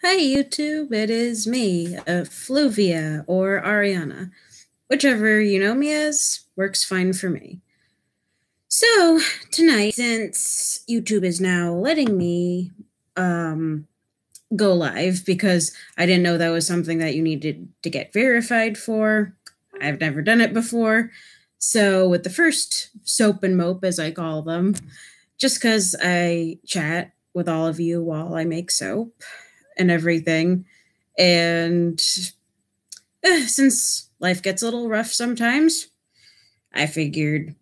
Hi YouTube, it is me, Fluvia or Ariana. Whichever you know me as works fine for me. So tonight, since YouTube is now letting me go live because I didn't know that was something that you needed to get verified for. I've never done it before. So with the first soap and mope, as I call them, just because I chat with all of you while I make soap and everything. And since life gets a little rough sometimes, I figured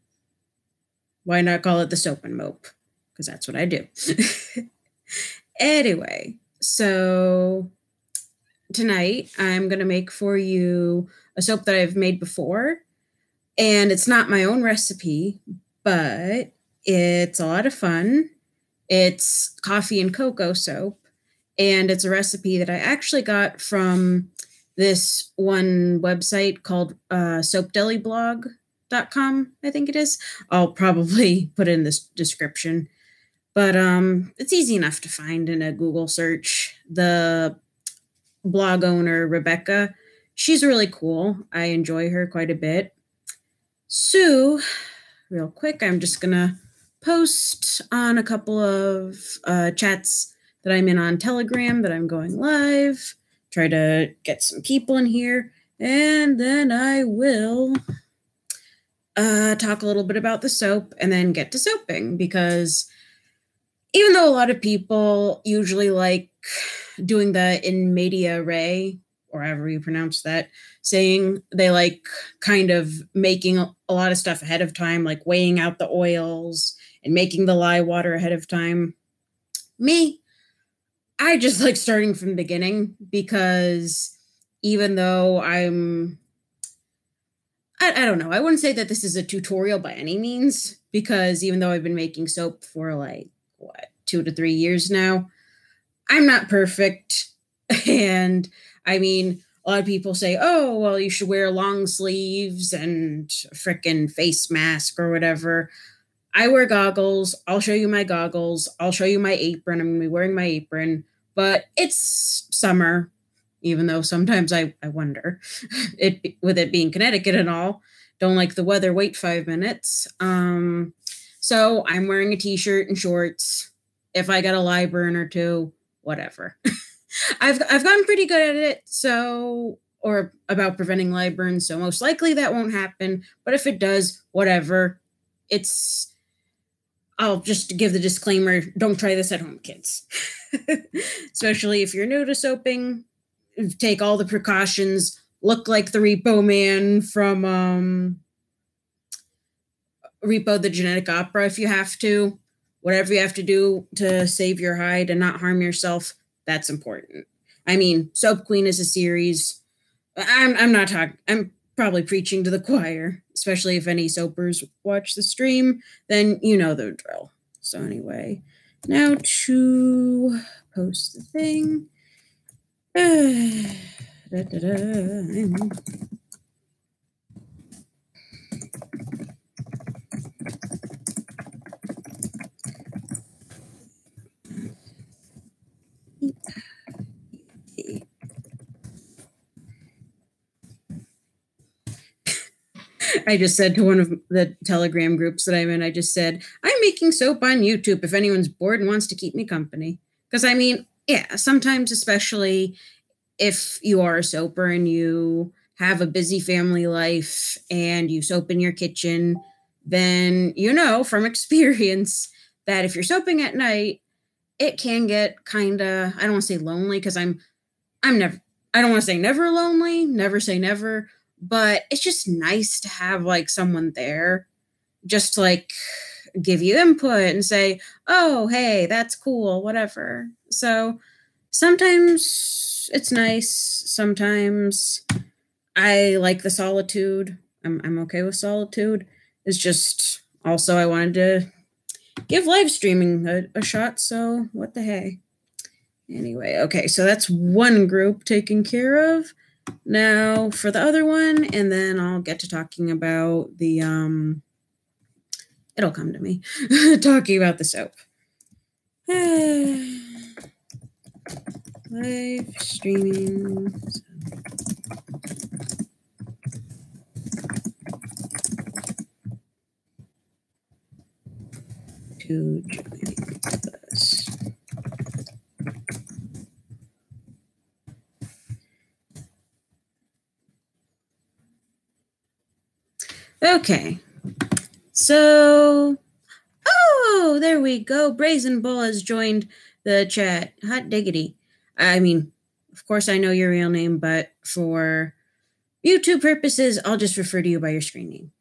why not call it the soap and mope? Because that's what I do. Anyway, so tonight I'm going to make for you a soap that I've made before. And it's not my own recipe, but it's a lot of fun. It's coffee and cocoa soap. And it's a recipe that I actually got from this one website called soapdeliblog.com, I think it is. I'll probably put it in this description. But it's easy enough to find in a Google search. The blog owner, Rebecca, she's really cool. I enjoy her quite a bit. So, real quick, I'm just going to post on a couple of chats that I'm in on Telegram that I'm going live, try to get some people in here, and then I will talk a little bit about the soap and then get to soaping, because even though a lot of people usually like doing the in media res, or however you pronounce that, saying they like kind of making a lot of stuff ahead of time, like weighing out the oils and making the lye water ahead of time. I just like starting from the beginning, because even though I don't know, I wouldn't say that this is a tutorial by any means, because even though I've been making soap for like, 2 to 3 years now, I'm not perfect. And I mean, a lot of people say, oh, well, you should wear long sleeves and a frickin' face mask or whatever. I wear goggles. I'll show you my goggles. I'll show you my apron. I'm going to be wearing my apron. But it's summer, even though sometimes I wonder, with it being Connecticut and all, don't like the weather, wait 5 minutes. So I'm wearing a t-shirt and shorts. If I got a lye burn or two, whatever. I've gotten pretty good at it, or about preventing lye burns, so most likely that won't happen. But if it does, whatever. I'll just give the disclaimer, don't try this at home, kids. Especially if you're new to soaping, take all the precautions, look like the Repo Man from Repo the Genetic Opera if you have to. Whatever you have to do to save your hide and not harm yourself, that's important. I mean, Soap Queen is a series. I'm probably preaching to the choir, especially if any soapers watch the stream, then you know the drill. So anyway, now to post the thing. I just said to one of the Telegram groups that I'm in, I just said, I'm making soap on YouTube if anyone's bored and wants to keep me company. Because I mean, yeah, sometimes, especially if you are a soaper and you have a busy family life and you soap in your kitchen, then you know from experience that if you're soaping at night, it can get kind of, I don't want to say lonely, because I don't want to say never lonely, never say never, but it's just nice to have like someone there just to like give you input and say, oh, hey, that's cool, whatever. So sometimes it's nice. Sometimes I like the solitude. I'm okay with solitude. It's just also I wanted to give live streaming a shot, so what the hey. Anyway, okay, so that's one group taken care of. Now for the other one, and then I'll get to talking about the it'll come to me. Talking about the soap. Live streaming. To join us. Okay. So, oh, there we go. Brazen Bull has joined the chat. Hot diggity. I mean, of course, I know your real name, but for YouTube purposes, I'll just refer to you by your screen name.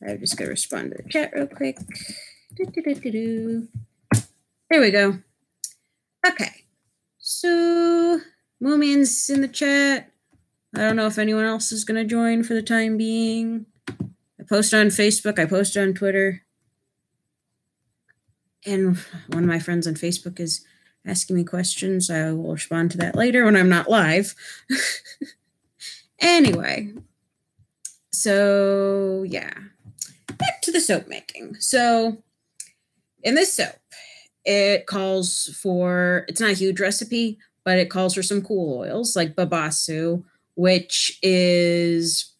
I'm just going to respond to the chat real quick. There we go. Okay. So, Moomin's in the chat. I don't know if anyone else is going to join for the time being. I post on Facebook. I post on Twitter. And one of my friends on Facebook is asking me questions. I will respond to that later when I'm not live. Anyway. So, yeah. Back to the soap making. So, in this soap, it calls for, it's not a huge recipe, but it calls for some cool oils like babasu, which is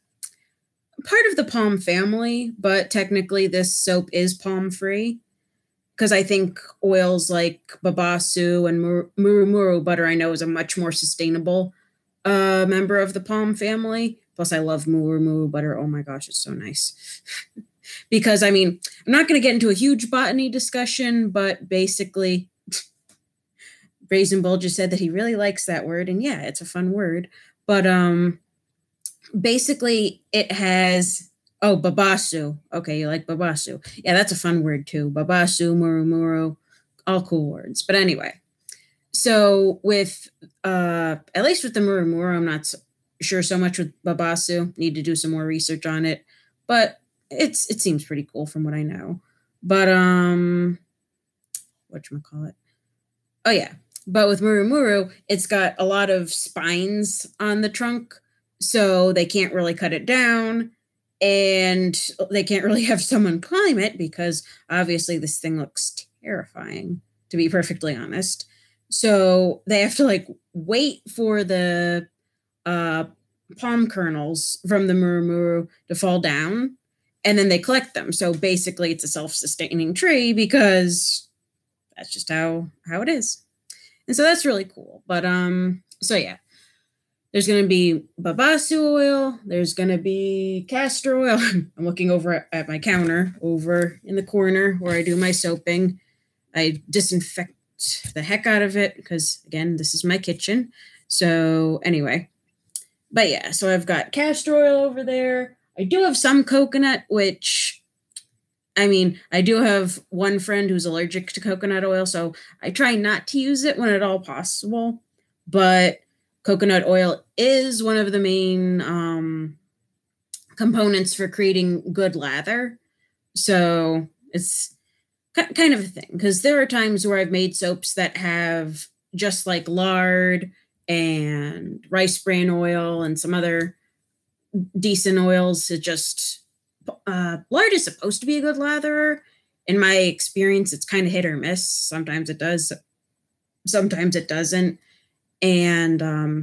part of the palm family, but technically this soap is palm free. Because I think oils like babasu and muru butter, I know, is a much more sustainable member of the palm family. Plus, I love muru butter. Oh my gosh, it's so nice. Because, I mean, I'm not going to get into a huge botany discussion, but basically, Brazen Bull just said that he really likes that word. And yeah, it's a fun word. But basically, it has... Oh, babasu. Okay, you like babasu. Yeah, that's a fun word too. Babasu, muru, all cool words. But anyway, so with, at least with the muru, I'm not sure so much with babasu. Need to do some more research on it. But it seems pretty cool from what I know. But, whatchamacallit? Oh, yeah. But with muru, it's got a lot of spines on the trunk, so they can't really cut it down. And they can't really have someone climb it because obviously this thing looks terrifying, to be perfectly honest. So they have to like wait for the palm kernels from the muru to fall down, and then they collect them. So basically it's a self-sustaining tree because that's just how it is. And so that's really cool. But so yeah. There's going to be babasu oil. There's going to be castor oil. I'm looking over at my counter over in the corner where I do my soaping. I disinfect the heck out of it because, again, this is my kitchen. So anyway, but yeah, so I've got castor oil over there. I do have some coconut, which, I mean, I do have one friend who's allergic to coconut oil, so I try not to use it when at all possible. But coconut oil is one of the main components for creating good lather. So it's kind of a thing, because there are times where I've made soaps that have just like lard and rice bran oil and some other decent oils. It just, lard is supposed to be a good latherer. In my experience, it's kind of hit or miss. Sometimes it does, sometimes it doesn't. And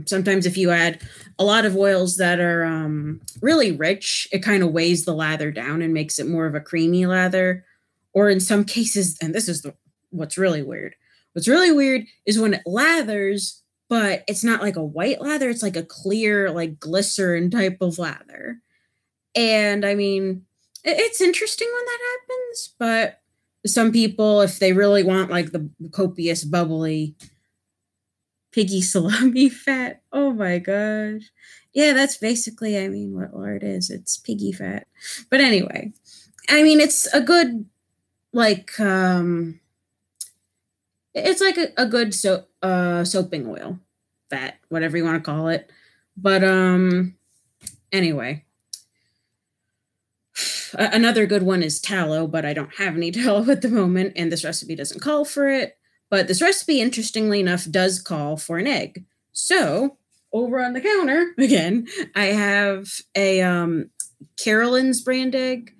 sometimes if you add a lot of oils that are really rich, it kind of weighs the lather down and makes it more of a creamy lather. Or in some cases, and this is what's really weird. What's really weird is when it lathers, but it's not like a white lather. It's like a clear, like glycerin type of lather. And I mean, it's interesting when that happens. But some people, if they really want like the copious, bubbly piggy salami fat. Oh my gosh. Yeah, that's basically, I mean, what lard is. It's piggy fat. But anyway, I mean, it's a good, like, it's like a good soaping oil, fat, whatever you want to call it. But anyway, another good one is tallow, but I don't have any tallow at the moment, and this recipe doesn't call for it. But this recipe, interestingly enough, does call for an egg. So over on the counter, again, I have a Carolyn's brand egg.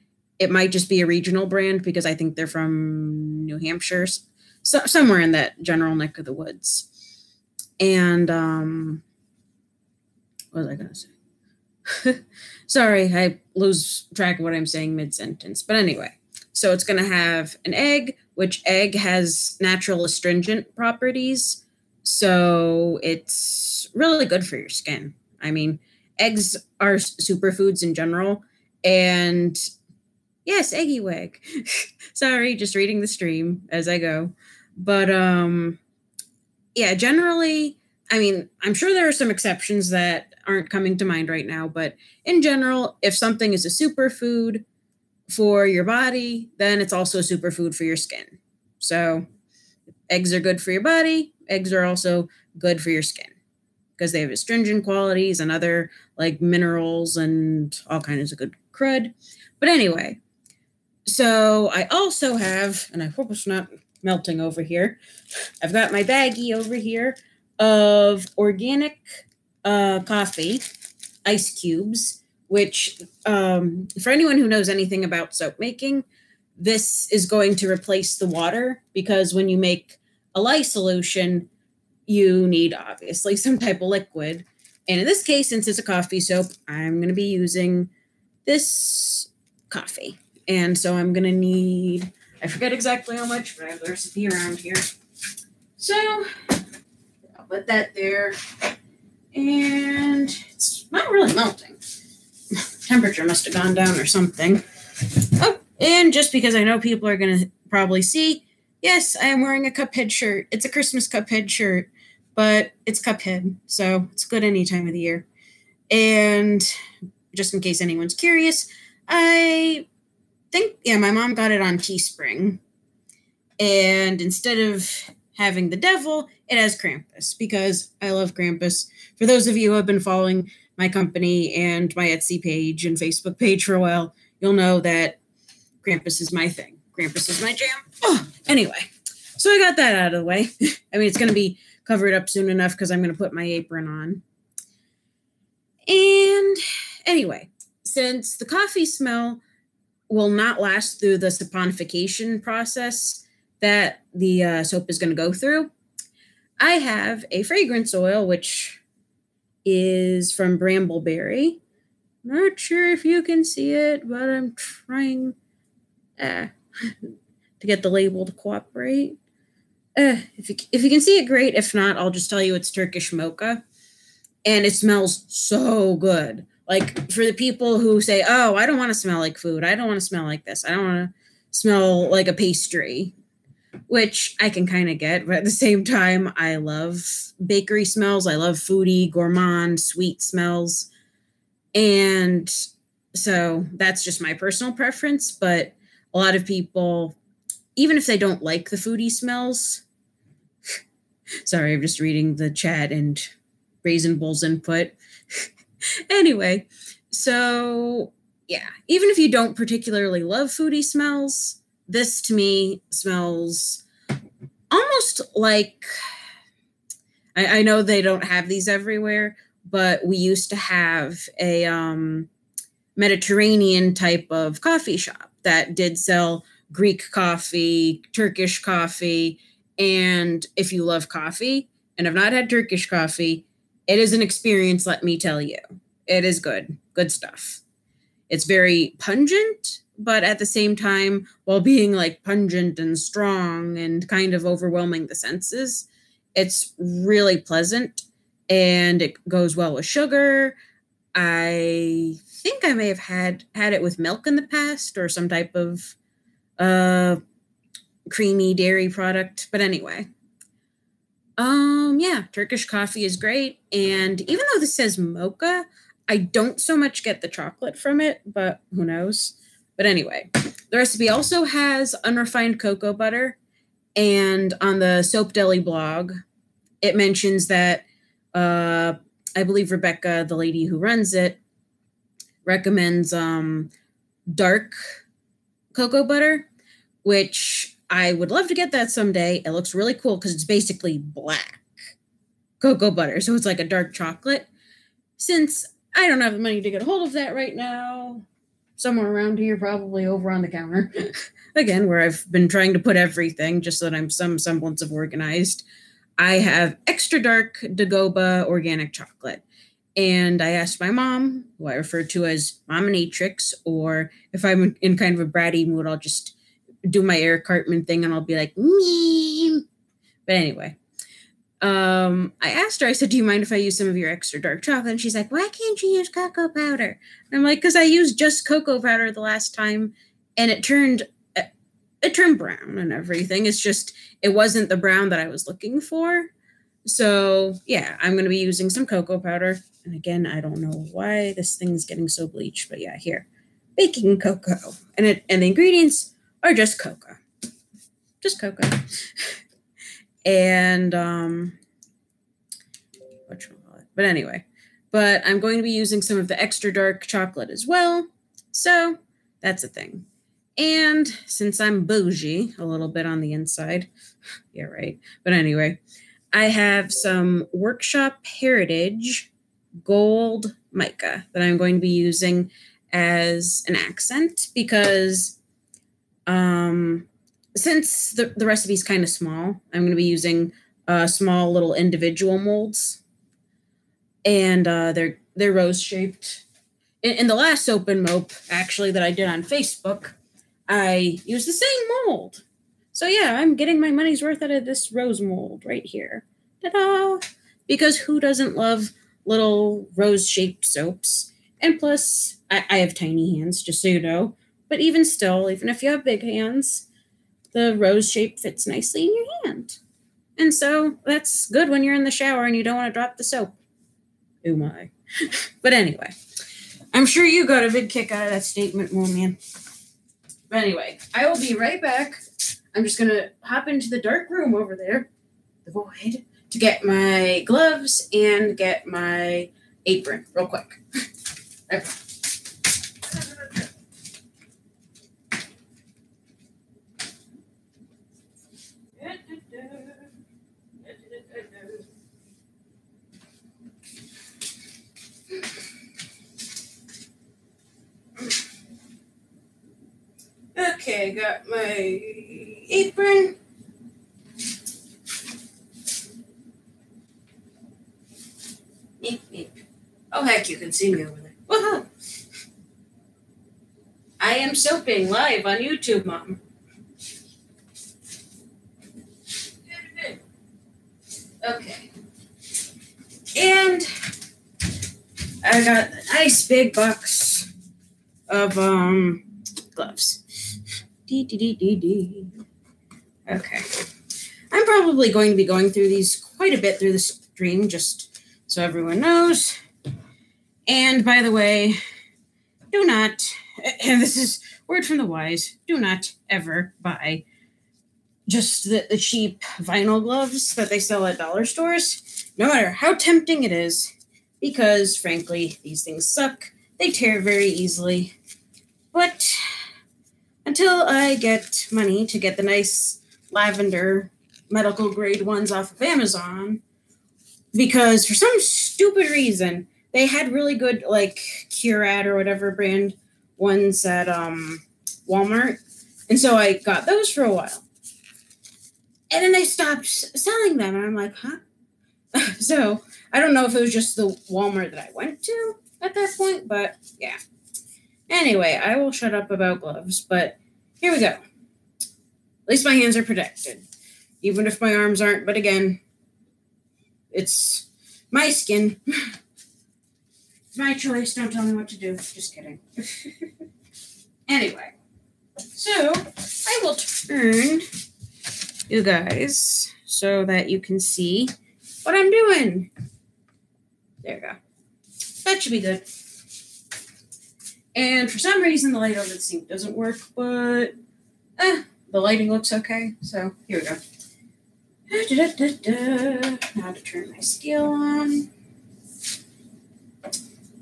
It might just be a regional brand because I think they're from New Hampshire, somewhere in that general neck of the woods. And what was I going to say? Sorry, I lose track of what I'm saying mid-sentence. But anyway, so it's going to have an egg, which egg has natural astringent properties. So it's really good for your skin. I mean, eggs are superfoods in general. And yes, eggy wag. Sorry, just reading the stream as I go. But yeah, generally, I mean, I'm sure there are some exceptions that aren't coming to mind right now, but in general, if something is a superfood for your body, then it's also a superfood for your skin. So eggs are good for your body. Eggs are also good for your skin because they have astringent qualities and other like minerals and all kinds of good crud. But anyway, so I also have, and I hope it's not melting over here, I've got my baggie over here of organic coffee, ice cubes, which for anyone who knows anything about soap making, this is going to replace the water because when you make a lye solution, you need obviously some type of liquid. And in this case, since it's a coffee soap, I'm going to be using this coffee. And so I'm going to need, I forget exactly how much, but I have the recipe around here. So I'll put that there. And it's not really melting. Temperature must have gone down or something. Oh, and just because I know people are going to probably see, yes, I am wearing a Cuphead shirt. It's a Christmas Cuphead shirt, but it's Cuphead, so it's good any time of the year. And just in case anyone's curious, I think, yeah, my mom got it on Teespring. And instead of having the devil, it has Krampus because I love Krampus. For those of you who have been following my company and my Etsy page and Facebook page for a while, you'll know that Krampus is my thing. Krampus is my jam. Oh, anyway, so I got that out of the way. I mean, it's going to be covered up soon enough because I'm going to put my apron on. And anyway, since the coffee smell will not last through the saponification process that the soap is going to go through, I have a fragrance oil, which is from Brambleberry. Not sure if you can see it, but I'm trying to get the label to cooperate. If you can see it, great. If not, I'll just tell you it's Turkish mocha. And it smells so good. Like, for the people who say, oh, I don't want to smell like food. I don't want to smell like this. I don't want to smell like a pastry, which I can kind of get. But at the same time, I love bakery smells. I love foodie, gourmand, sweet smells. And so that's just my personal preference. But a lot of people, even if they don't like the foodie smells, sorry, I'm just reading the chat and Raisin Bull's input. Anyway, so yeah, even if you don't particularly love foodie smells, this to me smells almost like, I know they don't have these everywhere, but we used to have a Mediterranean type of coffee shop that did sell Greek coffee, Turkish coffee, and if you love coffee and have not had Turkish coffee, it is an experience, let me tell you. It is good. Good stuff. It's very pungent, but at the same time, while being like pungent and strong and kind of overwhelming the senses, it's really pleasant and it goes well with sugar. I think I may have had it with milk in the past or some type of creamy dairy product. But anyway, yeah, Turkish coffee is great. And even though this says mocha, I don't so much get the chocolate from it, but who knows? But anyway, the recipe also has unrefined cocoa butter. And on the Soap Deli blog, it mentions that I believe Rebecca, the lady who runs it, recommends dark cocoa butter, which I would love to get that someday. It looks really cool because it's basically black cocoa butter. So it's like a dark chocolate. Since I don't have the money to get a hold of that right now, somewhere around here, probably over on the counter. Again, where I've been trying to put everything just so that I'm some semblance of organized. I have extra dark Dagoba organic chocolate. And I asked my mom, who I refer to as Mominatrix, or if I'm in kind of a bratty mood, I'll just do my Eric Cartman thing and I'll be like, me. But anyway, I asked her, I said, do you mind if I use some of your extra dark chocolate? And she's like, why can't you use cocoa powder? And I'm like, because I used just cocoa powder the last time and it turned brown and everything. It's just, it wasn't the brown that I was looking for. So yeah, I'm going to be using some cocoa powder. And again, I don't know why this thing's getting so bleached, but yeah, here, baking cocoa. And the ingredients are just cocoa. Just cocoa. And, but anyway, but I'm going to be using some of the extra dark chocolate as well. So that's a thing. And since I'm bougie a little bit on the inside, yeah, right. But anyway, I have some Workshop Heritage gold mica that I'm going to be using as an accent because since the recipe is kind of small, I'm going to be using small little individual molds, and they're rose shaped. In the last soap and mope actually that I did on Facebook, I used the same mold. So yeah, I'm getting my money's worth out of this rose mold right here. Ta-da! Because who doesn't love little rose-shaped soaps? And plus, I have tiny hands, just so you know. But even still, even if you have big hands, the rose shape fits nicely in your hand. And so that's good when you're in the shower and you don't want to drop the soap. Oh my. But anyway, I'm sure you got a big kick out of that statement, man. But anyway, I will be right back. I'm just going to hop into the dark room over there, the void, to get my gloves and get my apron real quick. Okay. Okay, got my apron. Meep, meep. Oh, heck, you can see me over there. Woohoo! I am soaping live on YouTube, Mom. Okay. And I got a nice big box of gloves. Okay. I'm probably going to be going through these quite a bit through the stream, just so everyone knows. And by the way, do not, and this is word from the wise, do not ever buy just the cheap vinyl gloves that they sell at dollar stores, no matter how tempting it is, because frankly, these things suck. They tear very easily. But until I get money to get the nice lavender medical grade ones off of Amazon, because for some stupid reason, they had really good, like, Curad or whatever brand ones at Walmart. And so I got those for a while. And then they stopped selling them. And I'm like, huh? So I don't know if it was just the Walmart that I went to at that point, but yeah. Anyway, I will shut up about gloves, but here we go. At least my hands are protected, even if my arms aren't. But again, it's my skin. My choice. Don't tell me what to do. Just kidding. Anyway, so I will turn you guys so that you can see what I'm doing. There we go. That should be good. And for some reason, the light over the sink doesn't work, but the lighting looks okay. So here we go. Now to turn my scale on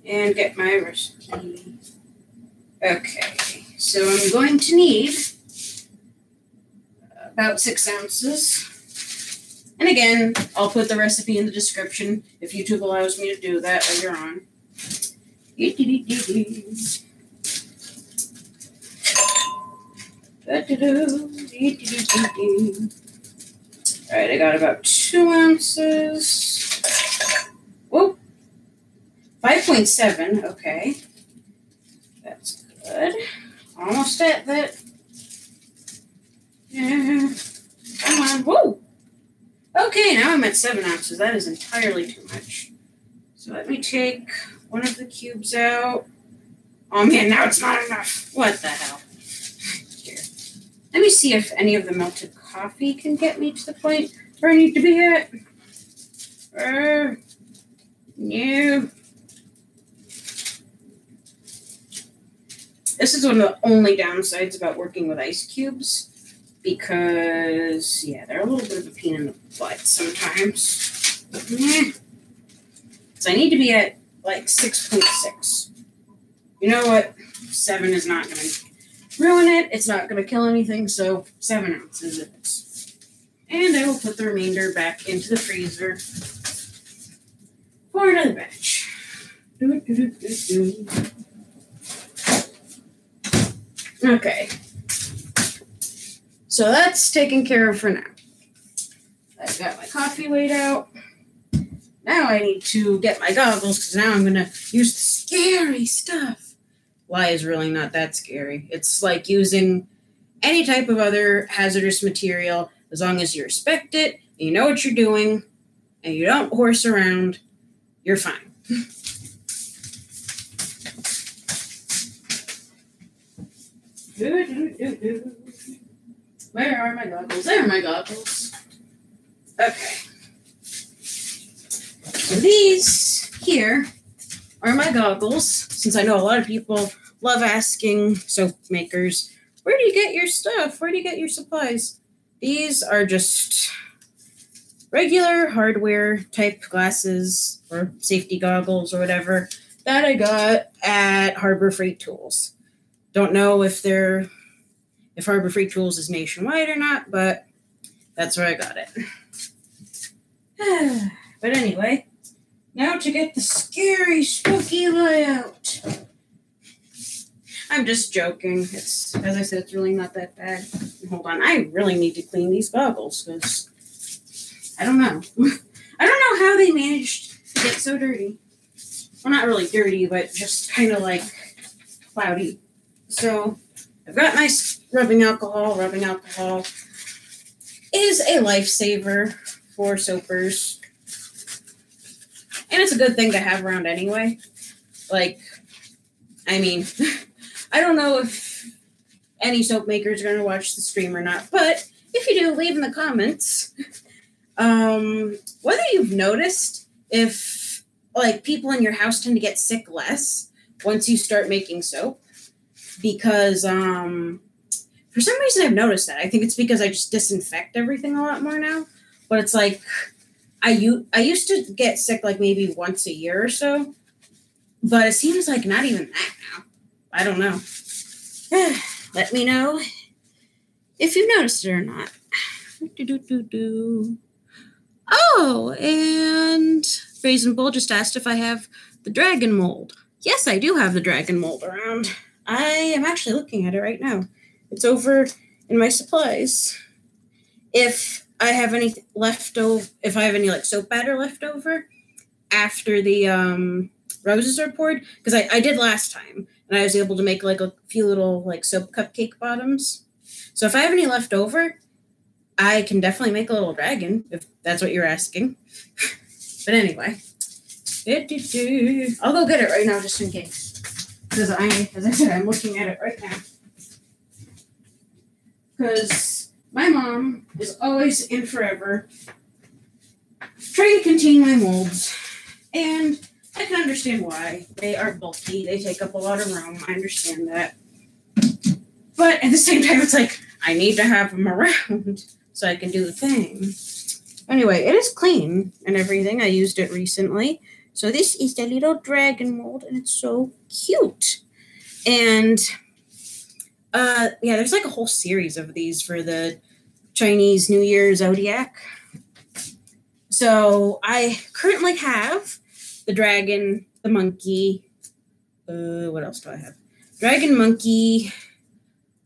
and get my recipe. Okay, so I'm going to need about 6 ounces. And again, I'll put the recipe in the description if YouTube allows me to do that later on. All right, I got about 2 ounces. Whoa, 5.7. Okay, that's good. Almost at that. Yeah, come on. Whoa. Okay, now I'm at 7 ounces. That is entirely too much. So let me take one of the cubes out. Oh man, now it's not enough. What the hell? Here. Let me see if any of the melted coffee can get me to the point where I need to be at. No. This is one of the only downsides about working with ice cubes because, yeah, they're a little bit of a pain in the butt sometimes. So I need to be at like 6.6. You know what? 7 is not going to ruin it. It's not going to kill anything, so 7 ounces it is. And I will put the remainder back into the freezer for another batch. Okay. So that's taken care of for now. I've got my coffee weighed out. Now I need to get my goggles because now I'm going to use the scary stuff. Lye is really not that scary. It's like using any type of other hazardous material as long as you respect it, and you know what you're doing, and you don't horse around, you're fine. Where are my goggles? There are my goggles. Okay. So these here are my goggles, since I know a lot of people love asking soap makers, where do you get your stuff? Where do you get your supplies? These are just regular hardware type glasses or safety goggles or whatever that I got at Harbor Freight Tools. Don't know if Harbor Freight Tools is nationwide or not, but that's where I got it. But anyway, now to get the scary, spooky layout. I'm just joking. It's, as I said, it's really not that bad. Hold on, I really need to clean these goggles because I don't know. I don't know how they managed to get so dirty. Well, not really dirty, but just kind of like cloudy. So I've got nice rubbing alcohol. Rubbing alcohol is a lifesaver for soapers. And it's a good thing to have around anyway. Like, I mean, I don't know if any soap makers are going to watch the stream or not, but if you do, leave in the comments whether you've noticed if, like, people in your house tend to get sick less once you start making soap. Because for some reason I've noticed that. I think it's because I just disinfect everything a lot more now. But it's like, I used to get sick like maybe once a year or so. But it seems like not even that now. I don't know. Let me know if you've noticed it or not. Oh, and Raisin Bull just asked if I have the dragon mold. Yes, I do have the dragon mold around. I am actually looking at it right now. It's over in my supplies. If I have any if I have any like soap batter left over after the roses are poured, because I did last time, and I was able to make like a few little like soap cupcake bottoms. So if I have any left over, I can definitely make a little dragon, if that's what you're asking. But anyway, I'll go get it right now just in case. Because as I said, I'm looking at it right now. Because my mom is always and forever trying to contain my molds. And I can understand why. They are bulky. They take up a lot of room. I understand that. But at the same time, it's like, I need to have them around so I can do the thing. Anyway, it is clean and everything. I used it recently. So this is the little dragon mold, and it's so cute. And, yeah, there's like a whole series of these for the Chinese New Year Zodiac. So I currently have the dragon, the monkey. What else do I have? Dragon, monkey,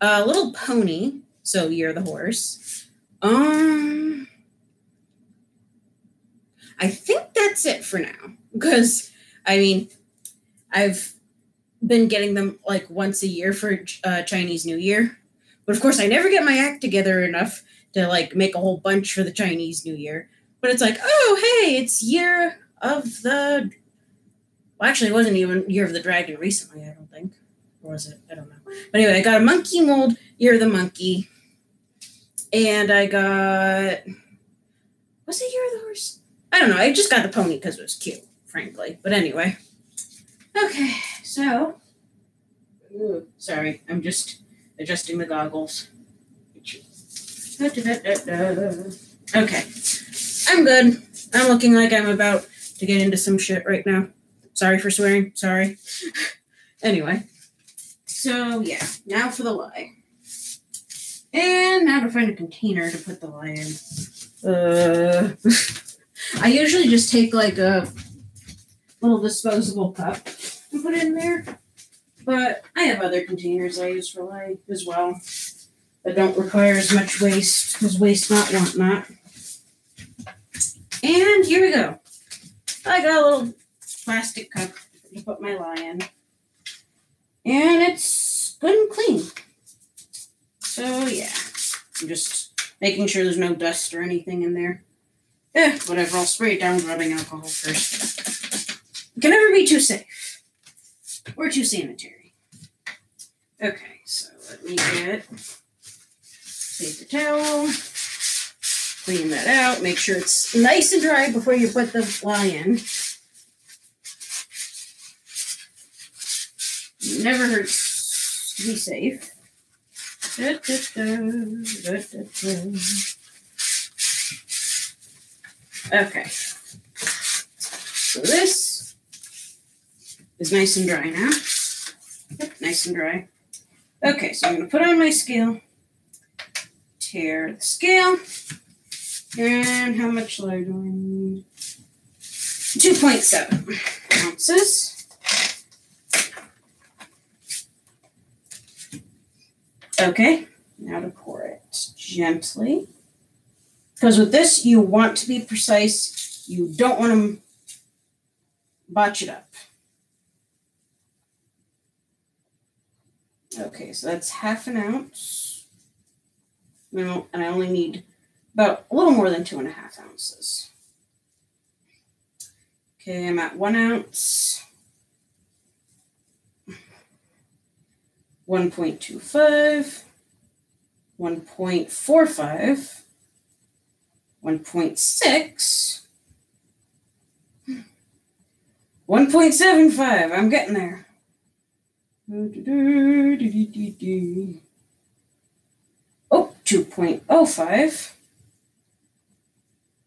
A little pony. So you're the horse. I think that's it for now. Because, I mean, I've been getting them like once a year for Chinese New Year. But of course, I never get my act together enough to like make a whole bunch for the Chinese New Year. But it's like, oh, hey, it's year of the... Well, actually, it wasn't even Year of the Dragon recently, I don't think. Or was it? I don't know. But anyway, I got a monkey mold, Year of the Monkey. And I got... Was it Year of the Horse? I don't know. I just got the pony because it was cute, frankly. But anyway. Okay, so... Ooh, sorry, I'm just adjusting the goggles. Okay, I'm good. I'm looking like I'm about to get into some shit right now. Sorry for swearing. Sorry. Anyway, so yeah, now for the lye. And now to find a container to put the lye in. I usually just take like a little disposable cup and put it in there. But I have other containers I use for lye as well that don't require as much waste, because waste not, want not. And here we go. I got a little plastic cup to put my lye in. And it's good and clean. So yeah, I'm just making sure there's no dust or anything in there. Whatever, I'll spray it down with rubbing alcohol first. It can never be too safe. Or too sanitary. Okay, so let me take the towel, clean that out, make sure it's nice and dry before you put the lye in. Never hurts to be safe. Okay. So this is nice and dry now. Yep, nice and dry. Okay, so I'm going to put on my scale. Tear the scale. And how much lye do I need? 2.7 ounces. Okay, now to pour it gently. Because with this, you want to be precise. You don't want to botch it up. Okay, so that's half an ounce. No, and I only need about a little more than 2.5 ounces. Okay, I'm at 1 ounce. 1.25, 1.45, 1.6, 1.75. I'm getting there. Oh, 2.05.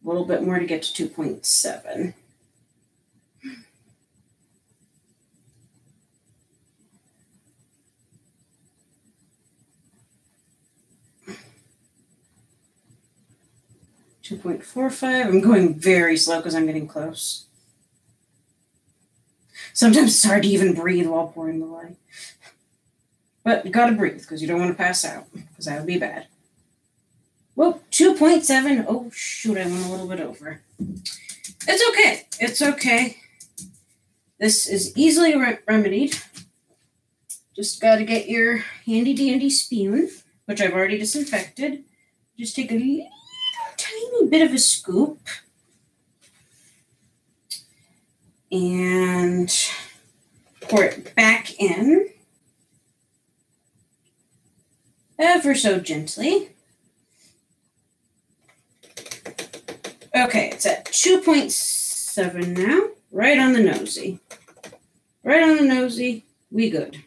A little bit more to get to 2.7. 2.45. I'm going very slow because I'm getting close. Sometimes it's hard to even breathe while pouring the lye. But you gotta breathe because you don't want to pass out, because that would be bad. Whoa, 2.7. Oh, shoot, I went a little bit over. It's okay. It's okay. This is easily remedied. Just got to get your handy-dandy spoon, which I've already disinfected. Just take a little tiny bit of a scoop. And pour it back in. Ever so gently. Okay, it's at 2.7 now. Right on the nosy. Right on the nosy. We good.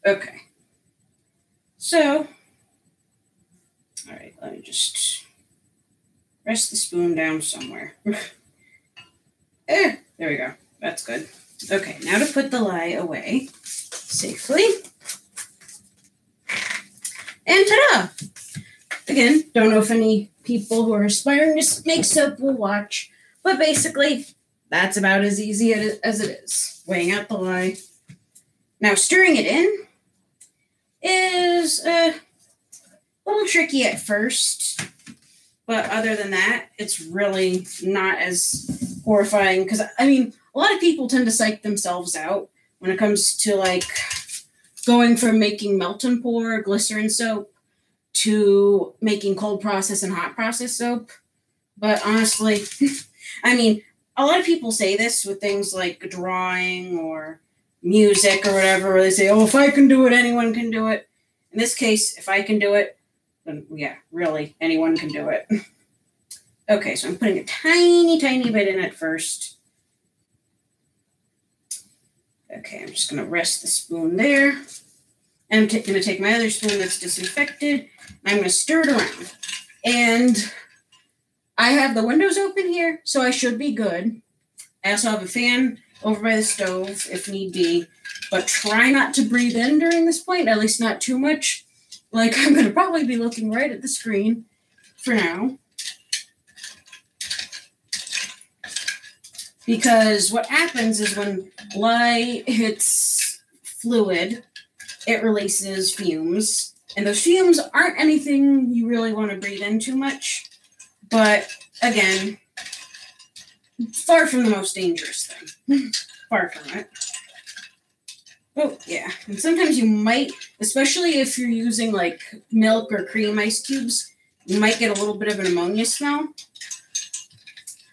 Okay. So, all right, let me just rest the spoon down somewhere. There we go. That's good. Okay, now to put the lye away safely. And ta-da! Again, don't know if any people who are aspiring to make soap will watch, but basically, that's about as easy as it is. Weighing out the lye. Now, stirring it in was a little tricky at first, but other than that, it's really not as horrifying. Because, I mean, a lot of people tend to psych themselves out when it comes to, like, going from making melt and pour glycerin soap to making cold process and hot process soap. But honestly, I mean, a lot of people say this with things like drawing or music or whatever, where they say, oh, if I can do it, anyone can do it. In this case, if I can do it, then yeah, really, anyone can do it. Okay, so I'm putting a tiny, tiny bit in at first. Okay, I'm just going to rest the spoon there. And I'm going to take my other spoon that's disinfected, and I'm going to stir it around. And I have the windows open here, so I should be good. I also have a fan over by the stove if need be, but try not to breathe in during this point, at least not too much. Like, I'm going to probably be looking right at the screen for now. Because what happens is when lye hits fluid, it releases fumes. And those fumes aren't anything you really want to breathe in too much. But, again, far from the most dangerous thing. Far from it. Oh, yeah. And sometimes you might, especially if you're using, like, milk or cream ice cubes, you might get a little bit of an ammonia smell.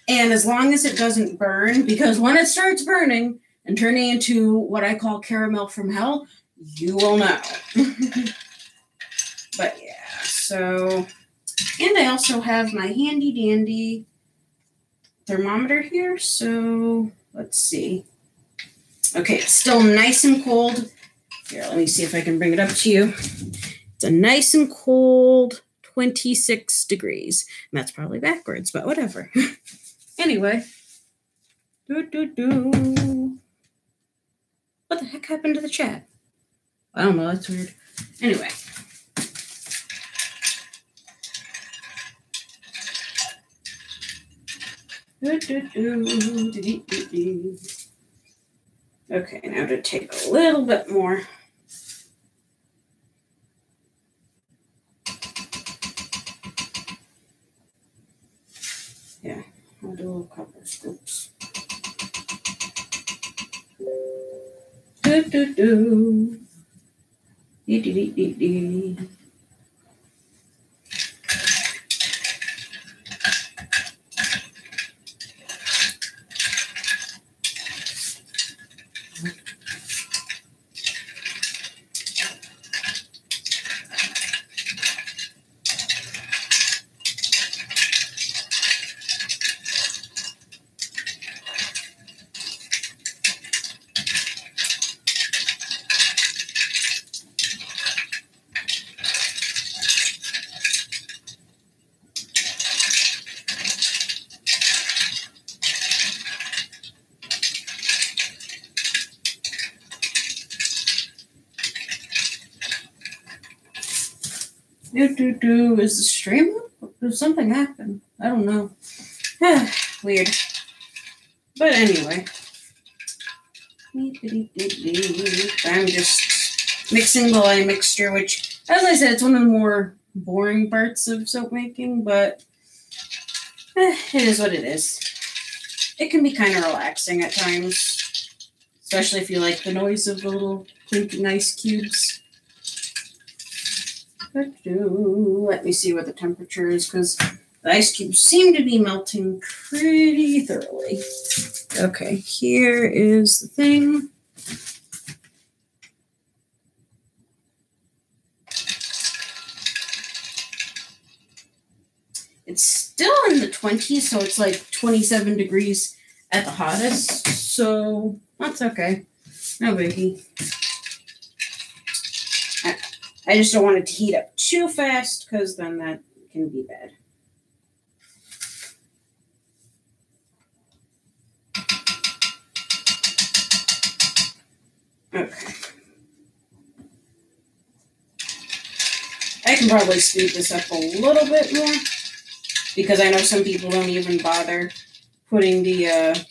And as long as it doesn't burn, because when it starts burning and turning into what I call caramel from hell, you will know. But, yeah, so... And I also have my handy-dandy thermometer here, so let's see. Okay, it's still nice and cold. Here, let me see if I can bring it up to you. It's a nice and cold 26 degrees. And that's probably backwards, but whatever. Anyway. What the heck happened to the chat? I don't know, that's weird. Anyway. Okay, now to take a little bit more. Yeah, I'll do a little couple scoops. Is the stream up? Did something happen? I don't know. Weird. But anyway. I'm just mixing the lye mixture, which, as I said, it's one of the more boring parts of soap making, but it is what it is. It can be kind of relaxing at times, especially if you like the noise of the little clinking ice cubes. Let me see what the temperature is, because the ice cubes seem to be melting pretty thoroughly. Okay, here is the thing. It's still in the 20s, so it's like 27 degrees at the hottest, so that's okay. No biggie. I just don't want it to heat up too fast, because then that can be bad. Okay. I can probably speed this up a little bit more, because I know some people don't even bother putting the,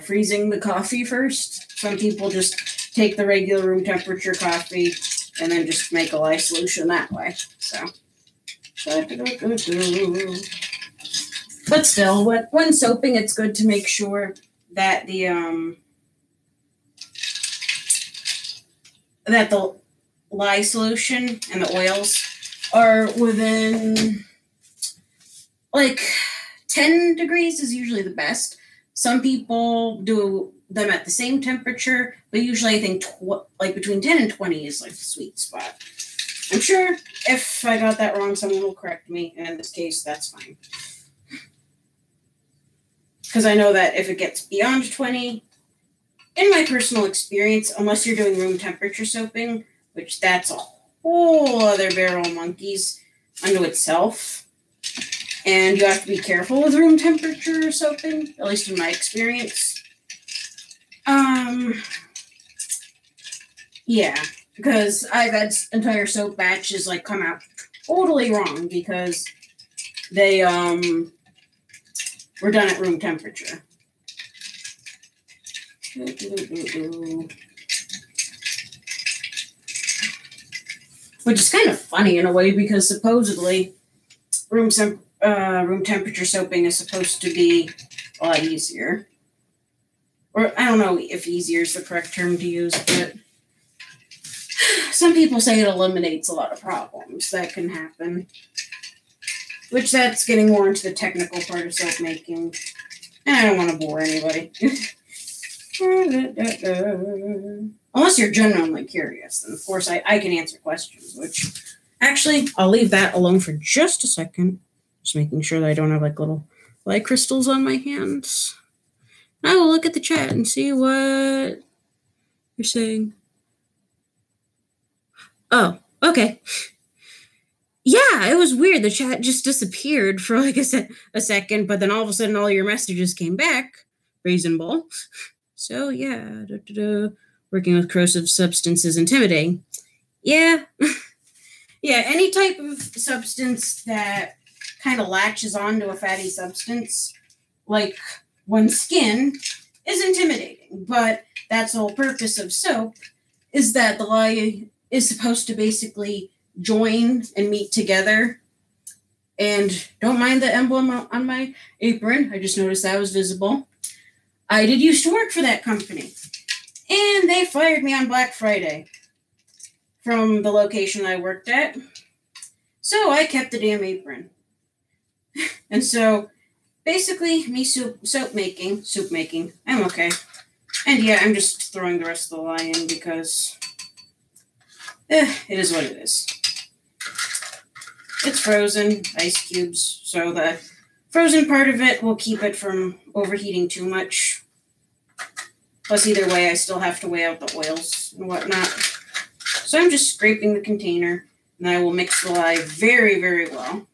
freezing the coffee first. Some people just take the regular room temperature coffee and then just make a lye solution that way. So, but still, when soaping, it's good to make sure that the lye solution and the oils are within, like, 10 degrees is usually the best. Some people do them at the same temperature, but usually I think like between 10 and 20 is like the sweet spot. I'm sure if I got that wrong, someone will correct me, and in this case, that's fine. Because I know that if it gets beyond 20, in my personal experience, unless you're doing room temperature soaping, which that's a whole other barrel of monkeys unto itself, and you have to be careful with room temperature soaping, at least in my experience. Yeah, because I've had entire soap batches like come out totally wrong because they were done at room temperature. Which is kind of funny in a way because supposedly room temperature soaping is supposed to be a lot easier. Or I don't know if easier is the correct term to use, but some people say it eliminates a lot of problems that can happen. Which that's getting more into the technical part of soap making. And I don't want to bore anybody. Unless you're genuinely curious, then of course I can answer questions, which actually I'll leave that alone for just a second. Just making sure that I don't have like little light crystals on my hands. I will look at the chat and see what you're saying. Oh, okay. Yeah, it was weird. The chat just disappeared for like a second, but then all of a sudden all your messages came back. Reasonable. So yeah, working with corrosive substance is intimidating. Yeah. Yeah, any type of substance that kind of latches onto a fatty substance, like one's skin, is intimidating. But that's the whole purpose of soap, is that the lye is supposed to basically join and meet together. And don't mind the emblem on my apron. I just noticed that was visible. I did used to work for that company. And they fired me on Black Friday from the location I worked at. So I kept the damn apron. And so basically me soup making, I'm okay. And yeah, I'm just throwing the rest of the lye in because it is what it is. It's frozen, ice cubes, so the frozen part of it will keep it from overheating too much. Plus, either way, I still have to weigh out the oils and whatnot. So I'm just scraping the container, and I will mix the lye very, very well.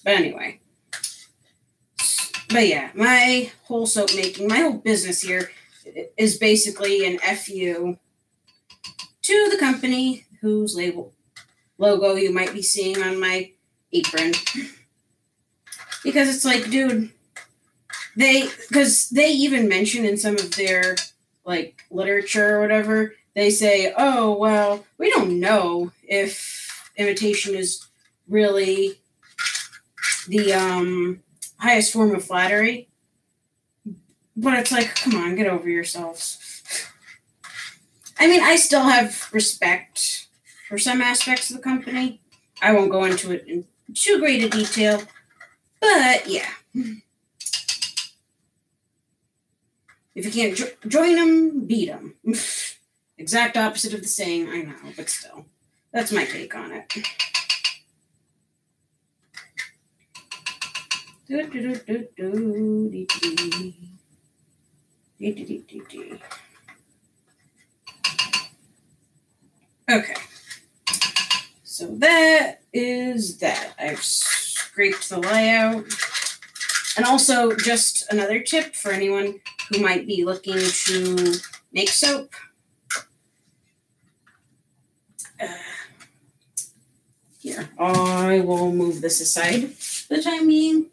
But anyway. But yeah, my whole soap making, my whole business here is basically an FU to the company whose logo you might be seeing on my apron. Because it's like, dude, because they even mention in some of their like literature or whatever, they say, oh, well, we don't know if imitation is really the highest form of flattery. But it's like, come on, get over yourselves. I mean, I still have respect for some aspects of the company. I won't go into it in too great a detail, but yeah. If you can't join them, beat them. Exact opposite of the saying, I know, but still. That's my take on it. Okay. So that is that. I've scraped the lye out. And also, just another tip for anyone who might be looking to make soap. Here, I will move this aside for the time being.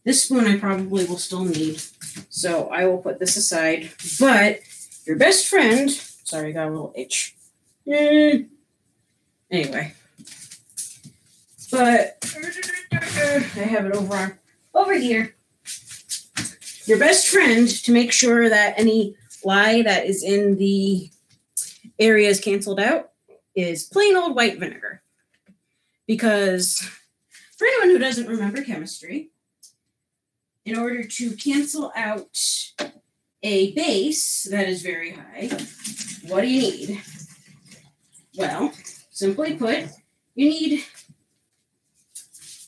This spoon I probably will still need, so I will put this aside. But Your best friend, sorry, I got a little itch. Anyway, but I have it over here. Your best friend, to make sure that any lye that is in the area is canceled out, is plain old white vinegar. Because for anyone who doesn't remember chemistry, in order to cancel out a base that is very high, what do you need? Well, simply put, you need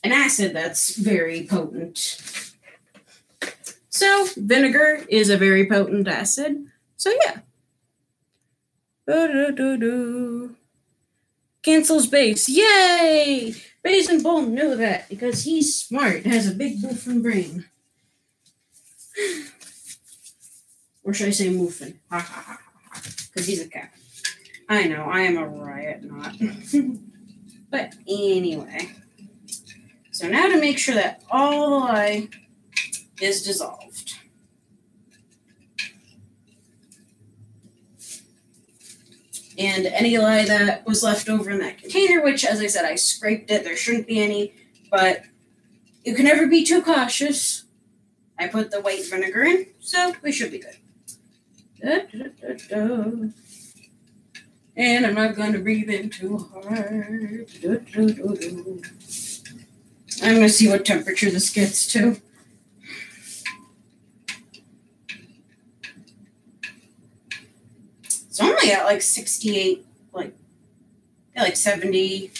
an acid that's very potent. So vinegar is a very potent acid. So yeah. Cancels base. Yay! Basin Bull knew that because he's smart and has a big boofin brain. Or should I say moofin? Ha ha ha ha. Because he's a cat. I know, I am a riot not. But anyway. So now to make sure that all the lye is dissolved. And any lye that was left over in that container, which, as I said, I scraped it. There shouldn't be any, but you can never be too cautious. I put the white vinegar in, so we should be good. And I'm not going to breathe in too hard. I'm going to see what temperature this gets to. It's only at like 68, like 70,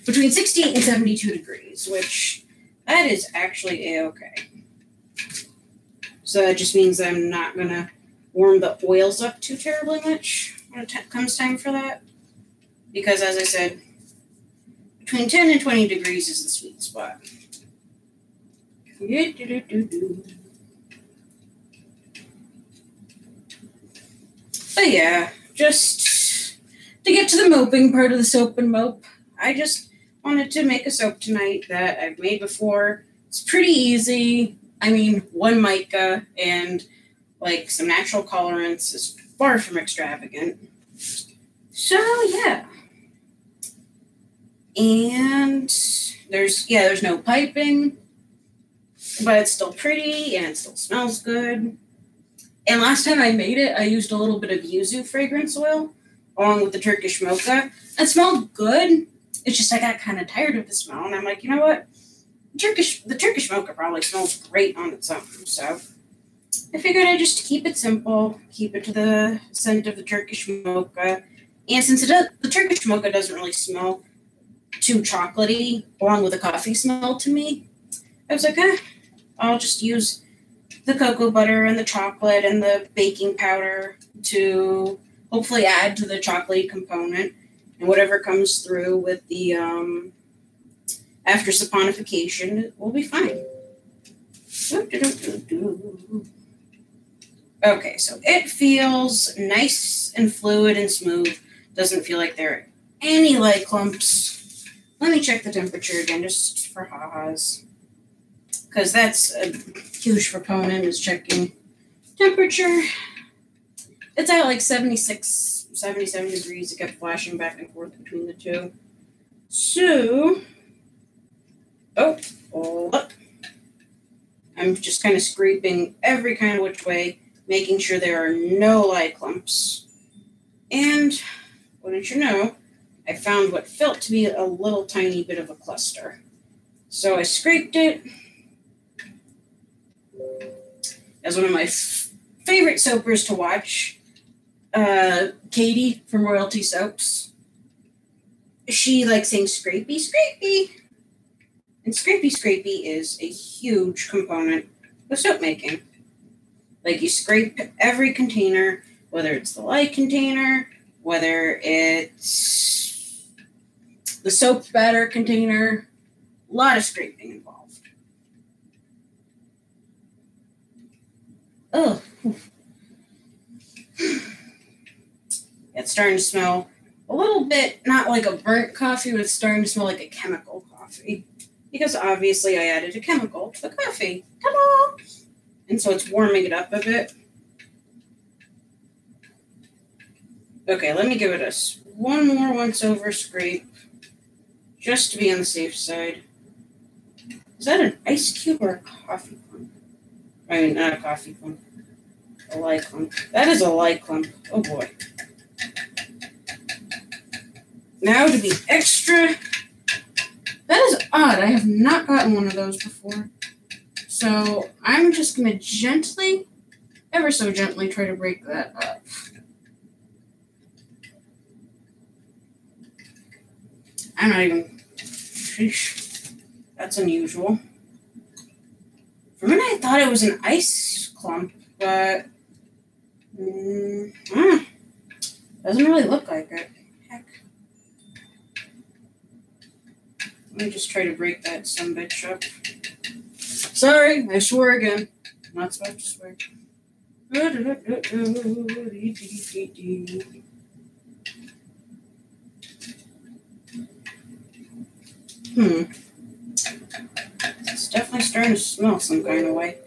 between 68 and 72 degrees, which that is actually a-okay. So that just means I'm not going to warm the oils up too terribly much when it comes time for that. Because as I said, between 10 and 20 degrees is the sweet spot. But yeah, just to get to the moping part of the soap and mope, I just wanted to make a soap tonight that I've made before. It's pretty easy. I mean, one mica and like some natural colorants is far from extravagant. So yeah. And there's no piping, but it's still pretty and it still smells good. And last time I made it, I used a little bit of yuzu fragrance oil along with the Turkish mocha. It smelled good. It's just I got kind of tired of the smell, and I'm like, you know what? The Turkish mocha probably smells great on its own. So I figured I'd just keep it simple, keep it to the scent of the Turkish mocha. And since the Turkish mocha doesn't really smell too chocolatey, along with the coffee smell to me, I was like, I'll just use the cocoa butter and the chocolate and the baking powder to hopefully add to the chocolatey component, and whatever comes through with the after saponification will be fine. Okay, so it feels nice and fluid and smooth. Doesn't feel like there are any lye clumps. Let me check the temperature again, just for ha-has. Because that's a huge proponent, is checking temperature. It's at like 76, 77 degrees. It kept flashing back and forth between the two. So, hold up. I'm just kind of scraping every kind of which way, making sure there are no lye clumps. And, wouldn't you know, I found what felt to be a little tiny bit of a cluster. So I scraped it. As one of my favorite soapers to watch, Katie from Royalty Soaps, she likes saying scrapey, scrapey. And scrapey, scrapey is a huge component of soap making. Like, you scrape every container, whether it's the lye container, whether it's the soap batter container, a lot of scraping involved. Oh, it's starting to smell a little bit, not like a burnt coffee, but it's starting to smell like a chemical coffee. Because obviously I added a chemical to the coffee. Ta-da! And so it's warming it up a bit. Okay, let me give it one more once-over scrape, just to be on the safe side. Is that an ice cube or a coffee clump? I mean, not a coffee clump. A lye clump. That is a lye clump. Oh, boy. Now to be extra... That is odd. I have not gotten one of those before. So I'm just going to gently, ever so gently, try to break that up. I'm not even... Sheesh. That's unusual. For a minute, I thought it was an ice clump, but... doesn't really look like it. Heck. Let me just try to break that sumbitch up. Sorry, I swore again. I'm not supposed to swear. It's definitely starting to smell some kind of way.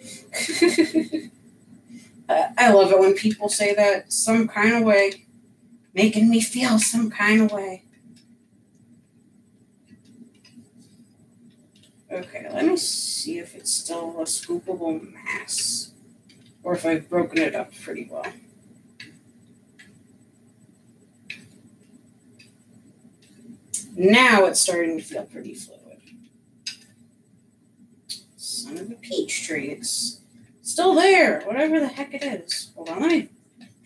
I love it when people say that, some kind of way, making me feel some kind of way. Okay, let me see if it's still a scoopable mass, or if I've broken it up pretty well. Now it's starting to feel pretty fluid. Son of a peach tree. It's still there, whatever the heck it is. Hold on, let me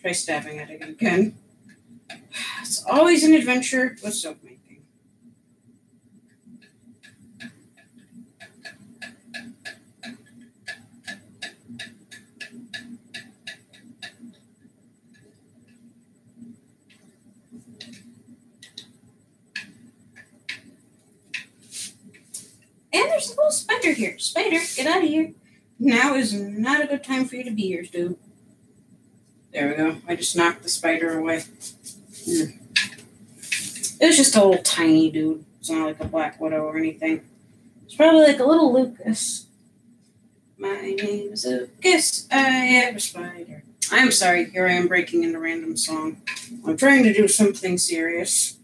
try stabbing at it again. It's always an adventure with soap making. And there's a little spider here. Spider, get out of here. Now is not a good time for you to be here, dude. There we go. I just knocked the spider away. It was just a little tiny dude. It's not like a black widow or anything. It's probably like a little Lucas. My name is Lucas. I have a spider. I'm sorry. Here I am breaking into random song. I'm trying to do something serious.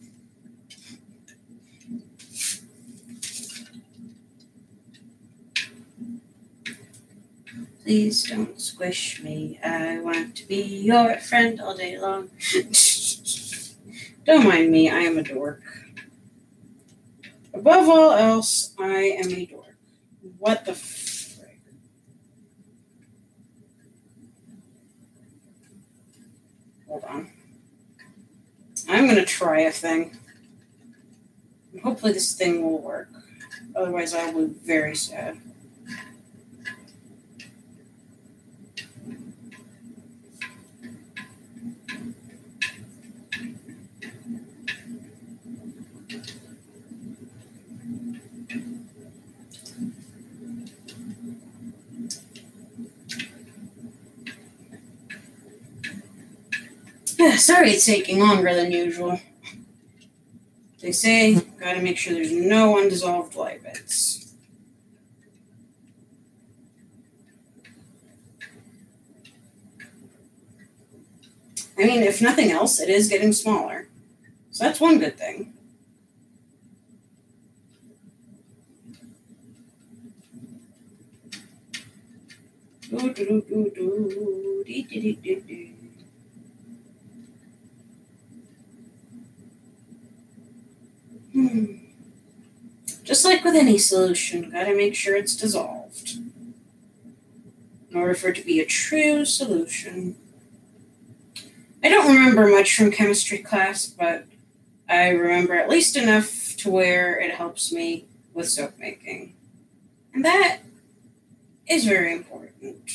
Please don't squish me. I want to be your friend all day long. Don't mind me. I am a dork. Above all else, I am a dork. What the frick? Hold on. I'm going to try a thing. Hopefully this thing will work. Otherwise, I will be very sad. Sorry it's taking longer than usual. They say, gotta make sure there's no undissolved lye bits. I mean, if nothing else, it is getting smaller. So that's one good thing. Just like with any solution, gotta make sure it's dissolved in order for it to be a true solution. I don't remember much from chemistry class, but I remember at least enough to where it helps me with soap making. And that is very important.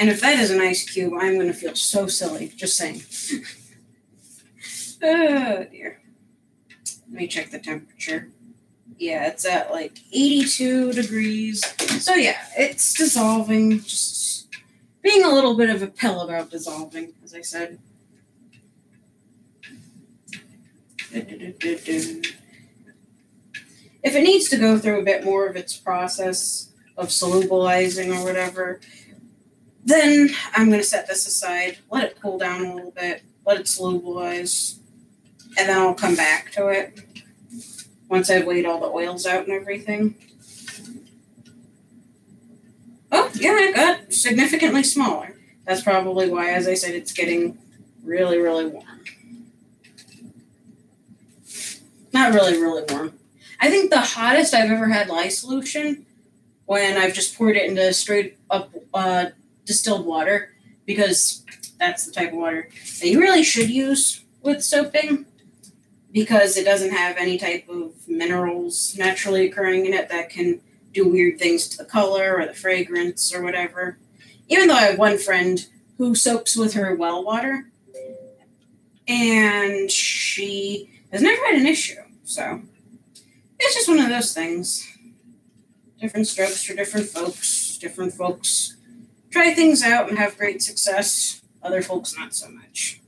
And if that is an ice cube, I'm going to feel so silly. Just saying. Oh, dear. Let me check the temperature. Yeah, it's at like 82 degrees. So, yeah, it's dissolving. Just being a little bit of a pill about dissolving, as I said. If it needs to go through a bit more of its process of solubilizing or whatever, then I'm going to set this aside, let it cool down a little bit, let it solubilize, and then I'll come back to it once I've weighed all the oils out and everything. Oh, yeah, it got significantly smaller. That's probably why, as I said, it's getting really, really warm. Not really, really warm. I think the hottest I've ever had lye solution when I've just poured it into straight up distilled water, because that's the type of water that you really should use with soaping, because it doesn't have any type of minerals naturally occurring in it that can do weird things to the color or the fragrance or whatever. Even though I have one friend who soaps with her well water, and she has never had an issue. So it's just one of those things. Different strokes for different folks. Different folks try things out and have great success. Other folks not so much.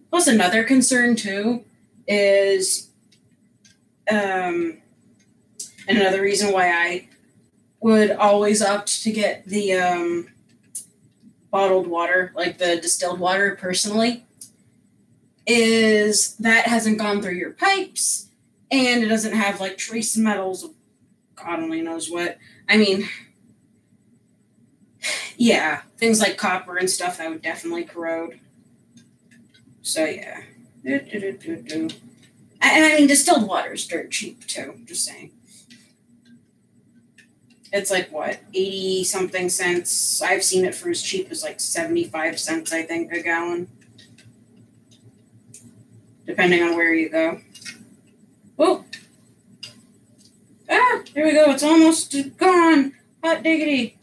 Plus, another concern too is, and another reason why I would always opt to get the bottled water, like the distilled water personally, is that hasn't gone through your pipes, and it doesn't have like trace metals of God only knows what. I mean, yeah, things like copper and stuff that would definitely corrode. So yeah. And I mean, distilled water is dirt cheap too, just saying. It's like, what, 80-something cents? I've seen it for as cheap as like 75 cents, I think, a gallon. Depending on where you go. Oh! Ah, there we go. It's almost gone. Hot diggity.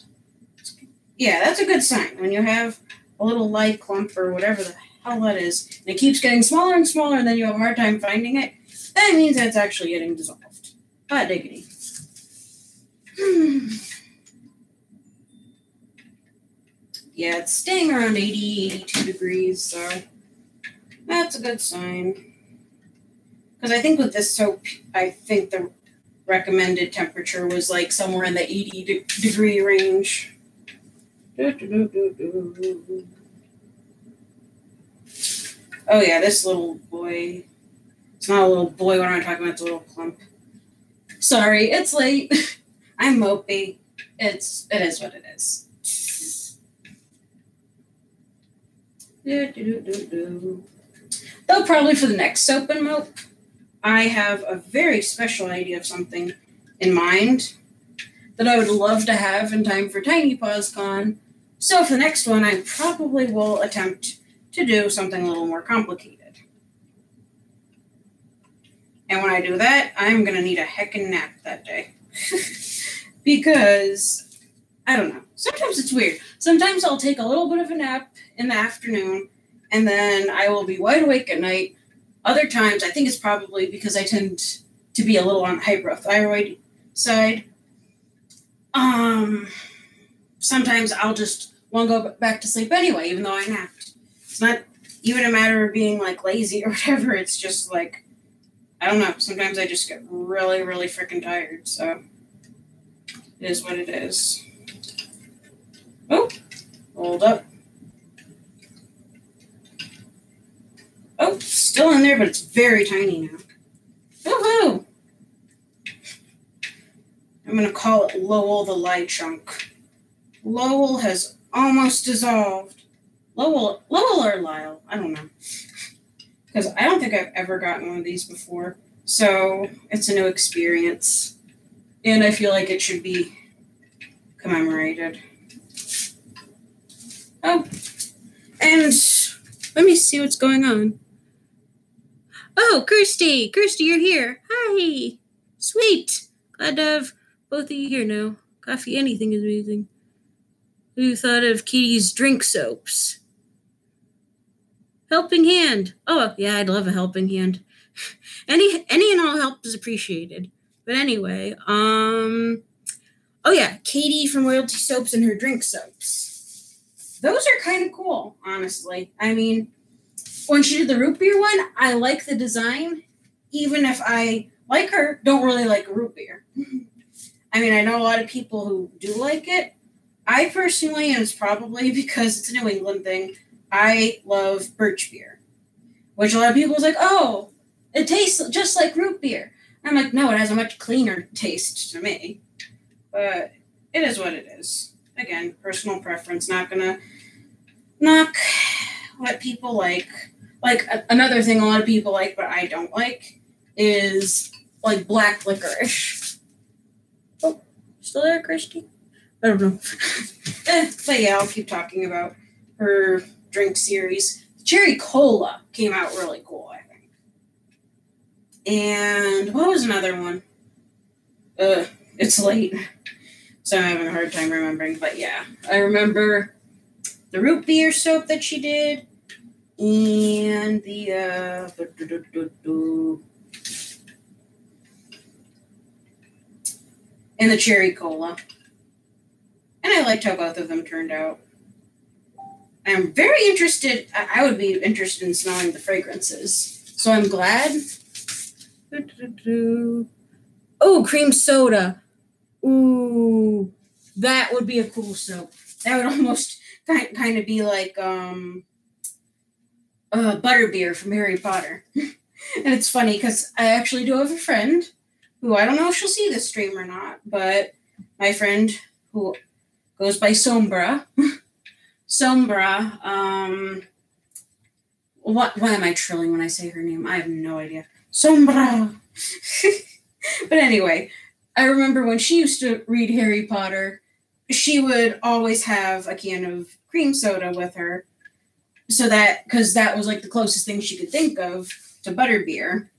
Yeah, that's a good sign. When you have a little light clump or whatever the hell that is, and it keeps getting smaller and smaller, and then you have a hard time finding it, that means that it's actually getting dissolved. Hot diggity. Yeah, it's staying around 80, 82 degrees, so that's a good sign. Because I think with this soap, I think the recommended temperature was like somewhere in the 80 degree range. Oh yeah, this little boy. It's not a little boy, what am I talking about? It's a little clump. Sorry, it's late. I'm mopey. It is what it is. Though probably for the next soap and mope, I have a very special idea of something in mind that I would love to have in time for Tiny Paws Con. So for the next one, I probably will attempt to do something a little more complicated. And when I do that, I'm going to need a heckin' nap that day. Because, I don't know, sometimes it's weird. Sometimes I'll take a little bit of a nap in the afternoon, and then I will be wide awake at night. Other times, I think it's probably because I tend to be a little on the hyperthyroid side. Sometimes I'll just want to go back to sleep anyway, even though I napped. It's not even a matter of being, like, lazy or whatever. It's just, like, I don't know. Sometimes I just get really, really freaking tired, so it is what it is. Oh, hold up. Oh, still in there, but it's very tiny now. Woohoo! I'm going to call it Lowell the Lye Chunk. Lowell has almost dissolved. Lowell or Lyle? I don't know. Because I don't think I've ever gotten one of these before. So it's a new experience. And I feel like it should be commemorated. Oh, and let me see what's going on. Oh, Kirsty, you're here. Hi. Sweet. Glad to have both of you here now. Coffee, anything is amazing. Who thought of Kitty's drink soaps? Helping hand. Oh, yeah, I'd love a helping hand. Any and all help is appreciated. But anyway, oh yeah, Katie from Royalty Soaps and her drink soaps. Those are kind of cool, honestly. I mean, when she did the root beer one, I like the design, even if I, like her, don't really like root beer. I mean, I know a lot of people who do like it. I personally, and it's probably because it's a New England thing, I love birch beer, which a lot of people is like, oh, it tastes just like root beer. I'm like, no, it has a much cleaner taste to me. But it is what it is. Again, personal preference, not gonna knock what people like. Like, another thing a lot of people like, but I don't like, is, like, black licorice. Oh, still there, Christy? I don't know. But yeah, I'll keep talking about her drink series. Cherry Cola came out really cool, I think. And what was another one? It's late, so I'm having a hard time remembering. But yeah, I remember the root beer soap that she did, and the and the cherry cola. And I liked how both of them turned out. I'm very interested. I would be interested in smelling the fragrances. So I'm glad. Oh, cream soda. Ooh, that would be a cool soap. That would almost kind of be like butterbeer from Harry Potter. And it's funny because I actually do have a friend who, I don't know if she'll see this stream or not, but my friend who goes by Sombra. Sombra, why am I trilling when I say her name? I have no idea. Sombra. But anyway, I remember when she used to read Harry Potter, she would always have a can of cream soda with her. So that, because that was like the closest thing she could think of to butterbeer.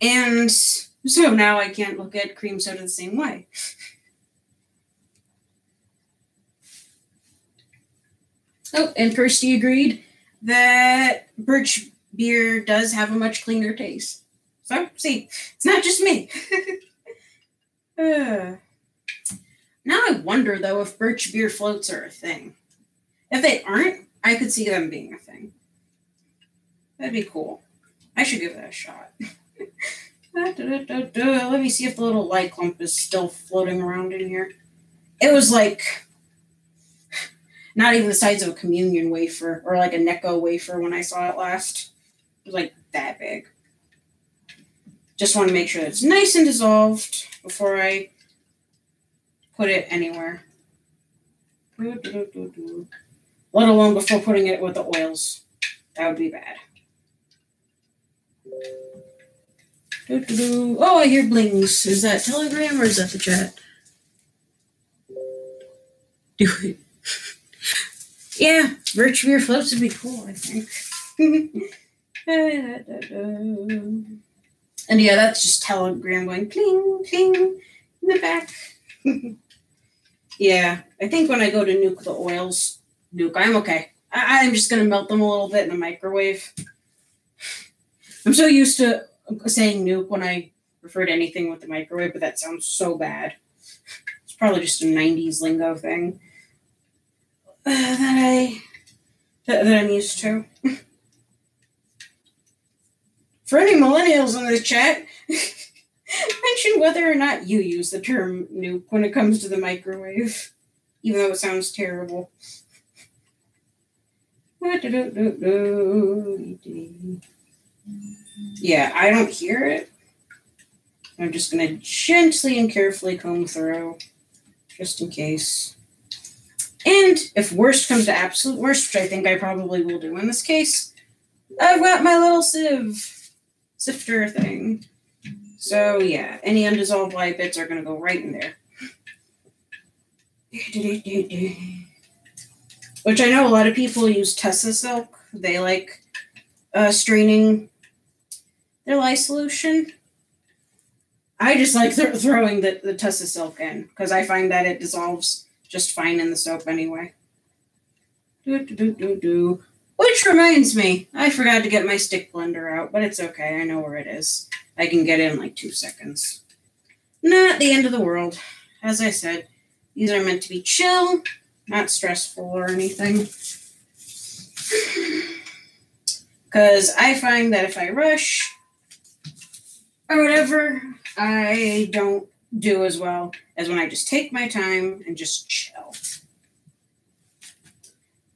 And so now I can't look at cream soda the same way. Oh, and Kirsty agreed that birch beer does have a much cleaner taste. So, see, it's not just me. Now I wonder, though, if birch beer floats are a thing. If they aren't, I could see them being a thing. That'd be cool. I should give that a shot. Let me see if the little light clump is still floating around in here. It was like not even the size of a communion wafer or like a Necco wafer when I saw it last. It was like that big. Just want to make sure that it's nice and dissolved before I put it anywhere. Let alone before putting it with the oils. That would be bad. Oh, I hear blings. Is that Telegram or is that the chat? Do it. Yeah, birch beer floats would be cool, I think. And yeah, that's just Telegram going cling, cling in the back. Yeah, I think when I go to nuke the oils, I'm okay. I'm just going to melt them a little bit in the microwave. I'm so used to saying nuke when I refer to anything with the microwave, but that sounds so bad. It's probably just a 90s lingo thing that I'm used to. For any millennials in the chat, mention whether or not you use the term nuke when it comes to the microwave, even though it sounds terrible. Yeah, I don't hear it. I'm just going to gently and carefully comb through, just in case. And if worst comes to absolute worst, which I think I probably will do in this case, I've got my little sifter thing. So yeah, any undissolved white bits are going to go right in there. Which I know a lot of people use Tessa silk. They like straining their lye solution. I just like throwing the Tessa silk in because I find that it dissolves just fine in the soap anyway. Which reminds me, I forgot to get my stick blender out, but it's okay. I know where it is. I can get it in like 2 seconds. Not the end of the world. As I said, these are meant to be chill, not stressful or anything. Because I find that if I rush or whatever, I don't do as well as when I just take my time and just chill.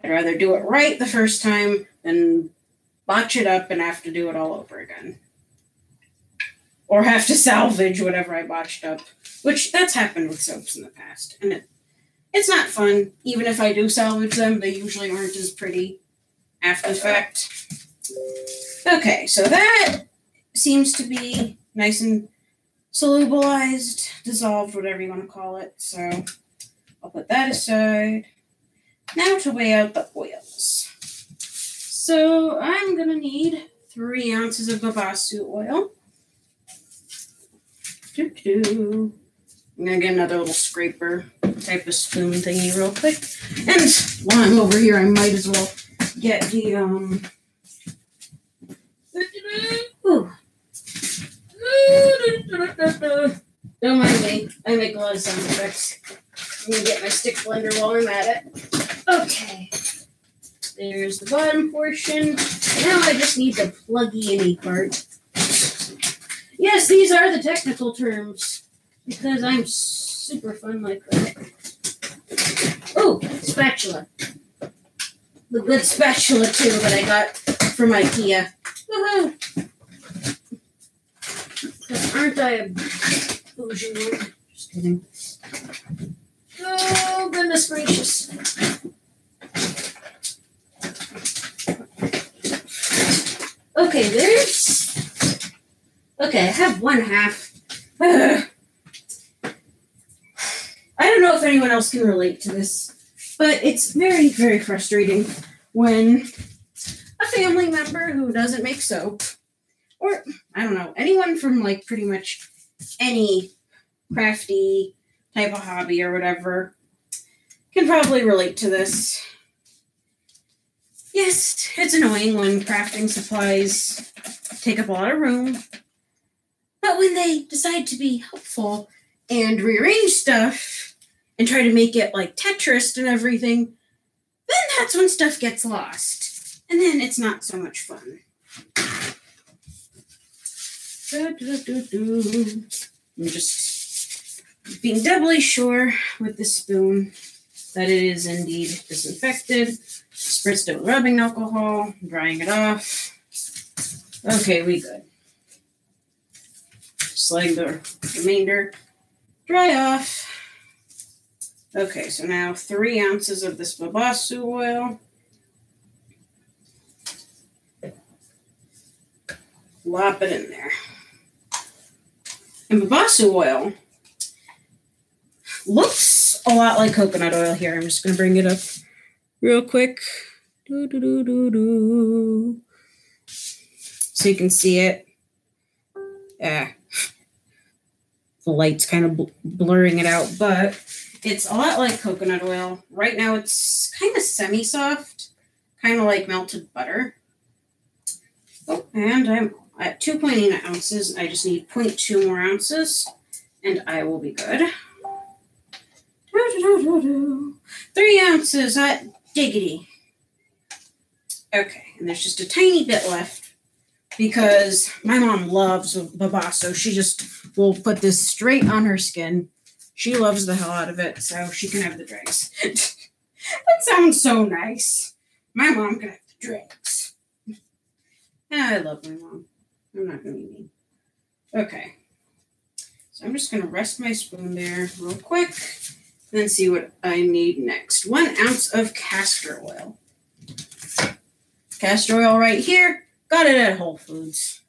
I'd rather do it right the first time than botch it up and have to do it all over again. Or have to salvage whatever I botched up, which that's happened with soaps in the past. And it's not fun. Even if I do salvage them, they usually aren't as pretty after the fact. Okay, so that seems to be nice and solubilized, dissolved, whatever you want to call it. So I'll put that aside. Now to weigh out the oils. So I'm going to need 3 ounces of babassu oil. I'm going to get another little scraper type of spoon thingy real quick. And while I'm over here, I might as well get the, Don't mind me. I make a lot of sound effects. I'm going to get my stick blender while I'm at it. Okay. There's the bottom portion. Now I just need the pluggy-in-y part. Yes, these are the technical terms. Because I'm super fun like that. Oh, spatula. The good spatula, too, that I got from IKEA. Woohoo! Aren't I a bougie one? Just kidding. Oh, goodness gracious. Okay, Okay, I have 1/2. I don't know if anyone else can relate to this, but it's very, very frustrating when a family member who doesn't make soap, or, I don't know, anyone from, like, pretty much any crafty type of hobby or whatever can probably relate to this. Yes, it's annoying when crafting supplies take up a lot of room, but when they decide to be helpful and rearrange stuff and try to make it like Tetris and everything, then that's when stuff gets lost. And then it's not so much fun. I'm just being doubly sure with the spoon that it is indeed disinfected. Spritzed it with rubbing alcohol, drying it off. Okay, we good. Just letting the remainder dry off. Okay, so now 3 ounces of this babassu oil. Lop it in there. And babassu oil looks a lot like coconut oil here. I'm just going to bring it up real quick. So you can see it. Yeah. The light's kind of blurring it out, but it's a lot like coconut oil. Right now it's kind of semi-soft, kind of like melted butter. Oh, and I'm at 2.8 ounces. I just need 0.2 more ounces, and I will be good. 3 ounces, hot diggity. Okay, and there's just a tiny bit left because my mom loves babassu. She just will put this straight on her skin. She loves the hell out of it, so she can have the dregs. That sounds so nice. My mom can have the dregs. I love my mom. I'm not going to be mean. Okay. So I'm just going to rest my spoon there real quick and then see what I need next. 1 ounce of castor oil. Castor oil right here. Got it at Whole Foods.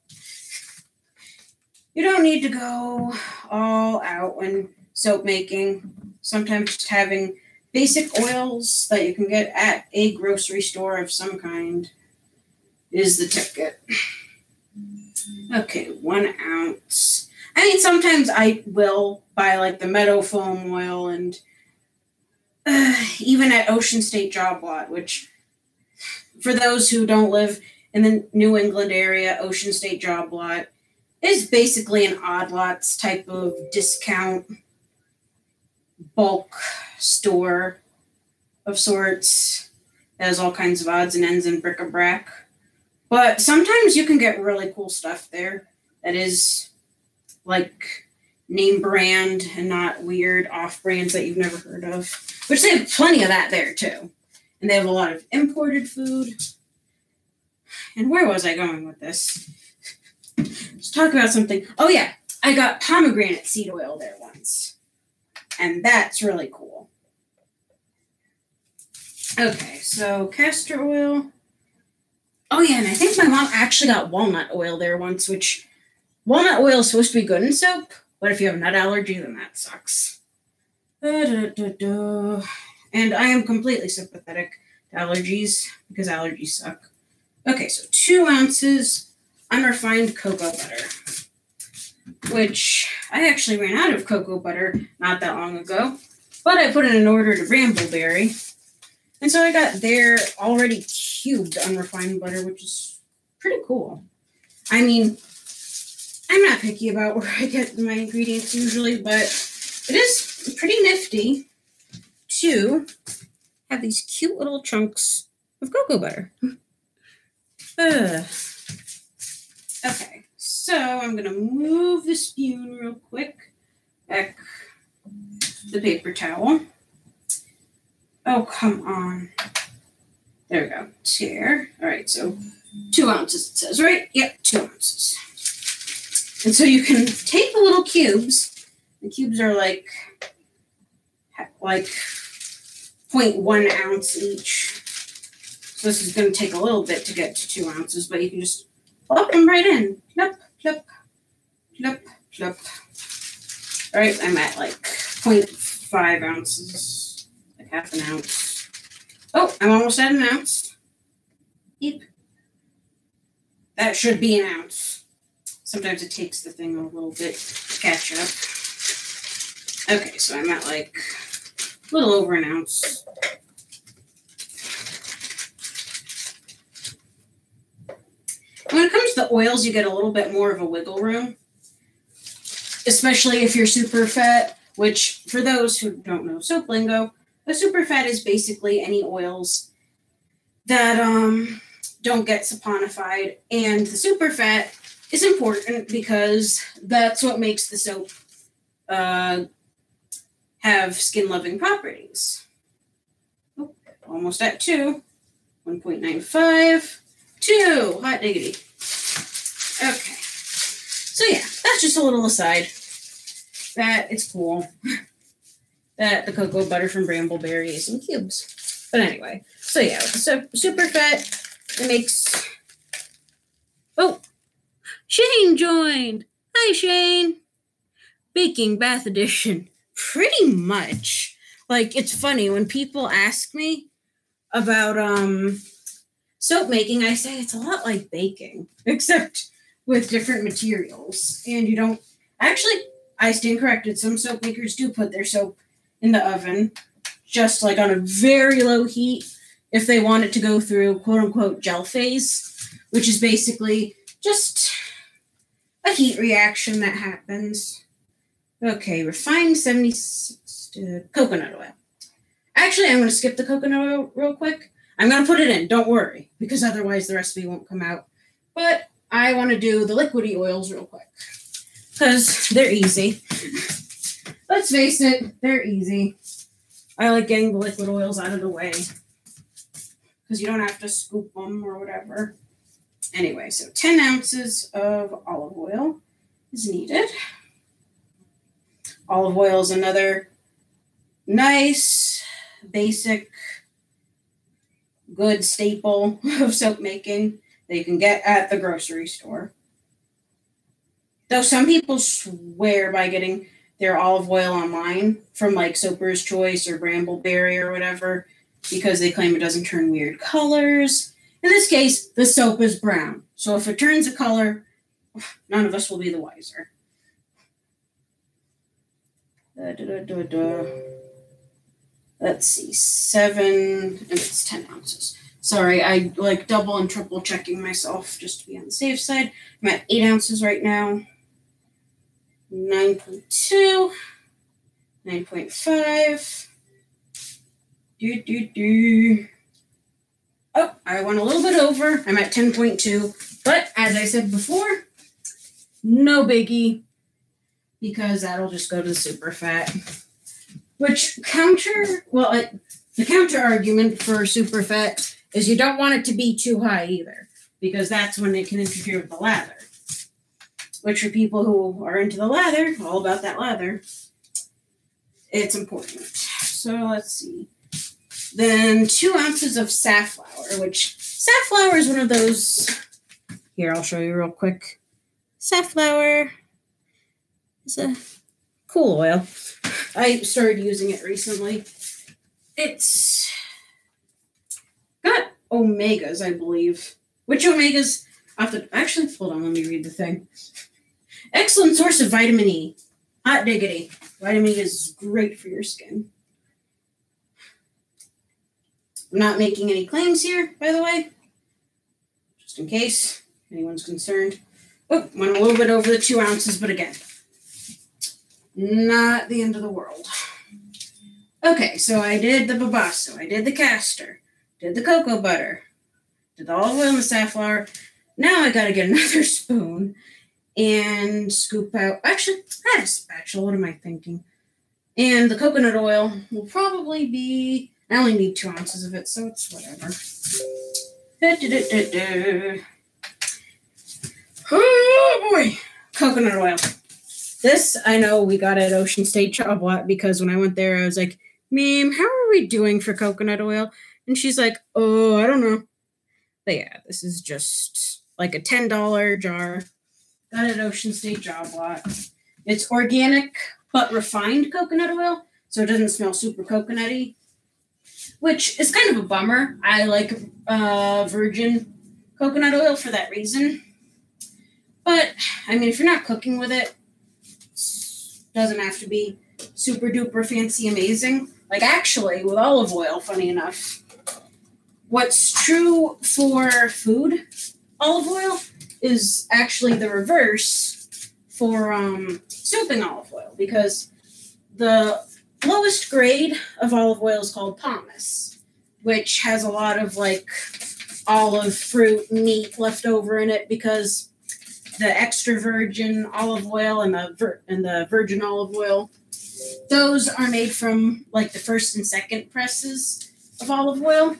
You don't need to go all out when soap making. Sometimes just having basic oils that you can get at a grocery store of some kind is the ticket. Okay, 1 ounce. I mean, sometimes I will buy like the Meadow Foam oil and even at Ocean State Job Lot, which for those who don't live in the New England area, Ocean State Job Lot is basically an odd lots type of discount bulk store of sorts. It has all kinds of odds and ends and bric-a-brac. But sometimes you can get really cool stuff there that is like name brand and not weird off brands that you've never heard of, which they have plenty of that there too. And they have a lot of imported food. And where was I going with this? Let's talk about something. Oh yeah, I got pomegranate seed oil there once. And that's really cool. Okay, so castor oil. Oh yeah, and I think my mom actually got walnut oil there once, which walnut oil is supposed to be good in soap, but if you have a nut allergy, then that sucks. And I am completely sympathetic to allergies because allergies suck. Okay, so 2 ounces unrefined cocoa butter, which I actually ran out of cocoa butter not that long ago, but I put in an order to Brambleberry. And so I got their already cubed unrefined butter, which is pretty cool. I mean, I'm not picky about where I get my ingredients usually, but it is pretty nifty to have these cute little chunks of cocoa butter. Okay, so I'm going to move the spoon real quick back the paper towel. Oh, come on. There we go. Here. All right, so 2 ounces it says, right? Yep, 2 ounces. And so you can take the little cubes. The cubes are like 0.1 ounce each. So this is going to take a little bit to get to 2 ounces, but you can just plop them right in. Plop, plop, plop, plop. All right, I'm at like 0.5 ounces. Half an ounce. Oh, I'm almost at an ounce. Yep. That should be an ounce. Sometimes it takes the thing a little bit to catch up. Okay, so I'm at like a little over an ounce. When it comes to the oils, you get a little bit more of a wiggle room, especially if you're super fat, which for those who don't know soap lingo, a super fat is basically any oils that don't get saponified. And the super fat is important because that's what makes the soap have skin-loving properties. Oh, almost at 2. 1.95. 2. Hot diggity. Okay. So yeah, that's just a little aside. That it's cool. That the cocoa butter from Brambleberry is in cubes. But anyway, so yeah, so super fat, it makes... Oh, Shane joined. Hi, Shane. Baking Bath Edition. Pretty much. Like, it's funny, when people ask me about soap making, I say it's a lot like baking, except with different materials. And you don't... Actually, I stand corrected. Some soap makers do put their soap in the oven, just like on a very low heat, if they want it to go through quote-unquote gel phase, which is basically just a heat reaction that happens. Okay, refined 76 coconut oil. Actually, I'm going to skip the coconut oil real quick. I'm going to put it in, don't worry, because otherwise the recipe won't come out. But I want to do the liquidy oils real quick, because they're easy. Let's face it, they're easy. I like getting the liquid oils out of the way because you don't have to scoop them or whatever. Anyway, so 10 ounces of olive oil is needed. Olive oil is another nice, basic, good staple of soap making that you can get at the grocery store. Though some people swear by getting their olive oil online from like Soaper's Choice or Brambleberry or whatever because they claim it doesn't turn weird colors. In this case, the soap is brown. So if it turns a color, none of us will be the wiser. Let's see, 7, and it's 10 ounces. Sorry, I like double and triple checking myself just to be on the safe side. I'm at 8 ounces right now. 9.2, 9.5. Oh, I went a little bit over. I'm at 10.2. But as I said before, no biggie, because that'll just go to the super fat. Which the counter argument for super fat is you don't want it to be too high either, because that's when it can interfere with the lather. Which for people who are into the lather, all about that lather, it's important. So let's see. Then 2 ounces of safflower, which safflower is one of those. Here, I'll show you real quick. Safflower is a cool oil. I started using it recently. It's got omegas, I believe. Which omegas? Actually, hold on, let me read the thing. Excellent source of vitamin E. Hot diggity. Vitamin E is great for your skin. I'm not making any claims here, by the way. Just in case anyone's concerned. Oh, went a little bit over the 2 ounces, but again, not the end of the world. Okay, so I did the babasto, I did the castor, did the cocoa butter, did the olive oil and the safflower. Now I gotta get another spoon and scoop out, actually, I had a spatula, what am I thinking? And the coconut oil will probably be, I only need 2 ounces of it, so it's whatever. Oh boy, coconut oil. This, I know we got at Ocean State Job Lot, because when I went there, I was like, ma'am, how are we doing for coconut oil? And she's like, oh, I don't know. But yeah, this is just like a $10 jar. Got it at Ocean State Job Lot. It's organic but refined coconut oil, so it doesn't smell super coconutty, which is kind of a bummer. I like virgin coconut oil for that reason. But, I mean, if you're not cooking with it, doesn't have to be super duper fancy amazing. Like actually with olive oil, funny enough, what's true for food olive oil is actually the reverse for soaping olive oil, because the lowest grade of olive oil is called pomace, which has a lot of like olive fruit meat left over in it, because the extra virgin olive oil and the virgin olive oil, those are made from like the first and second presses of olive oil,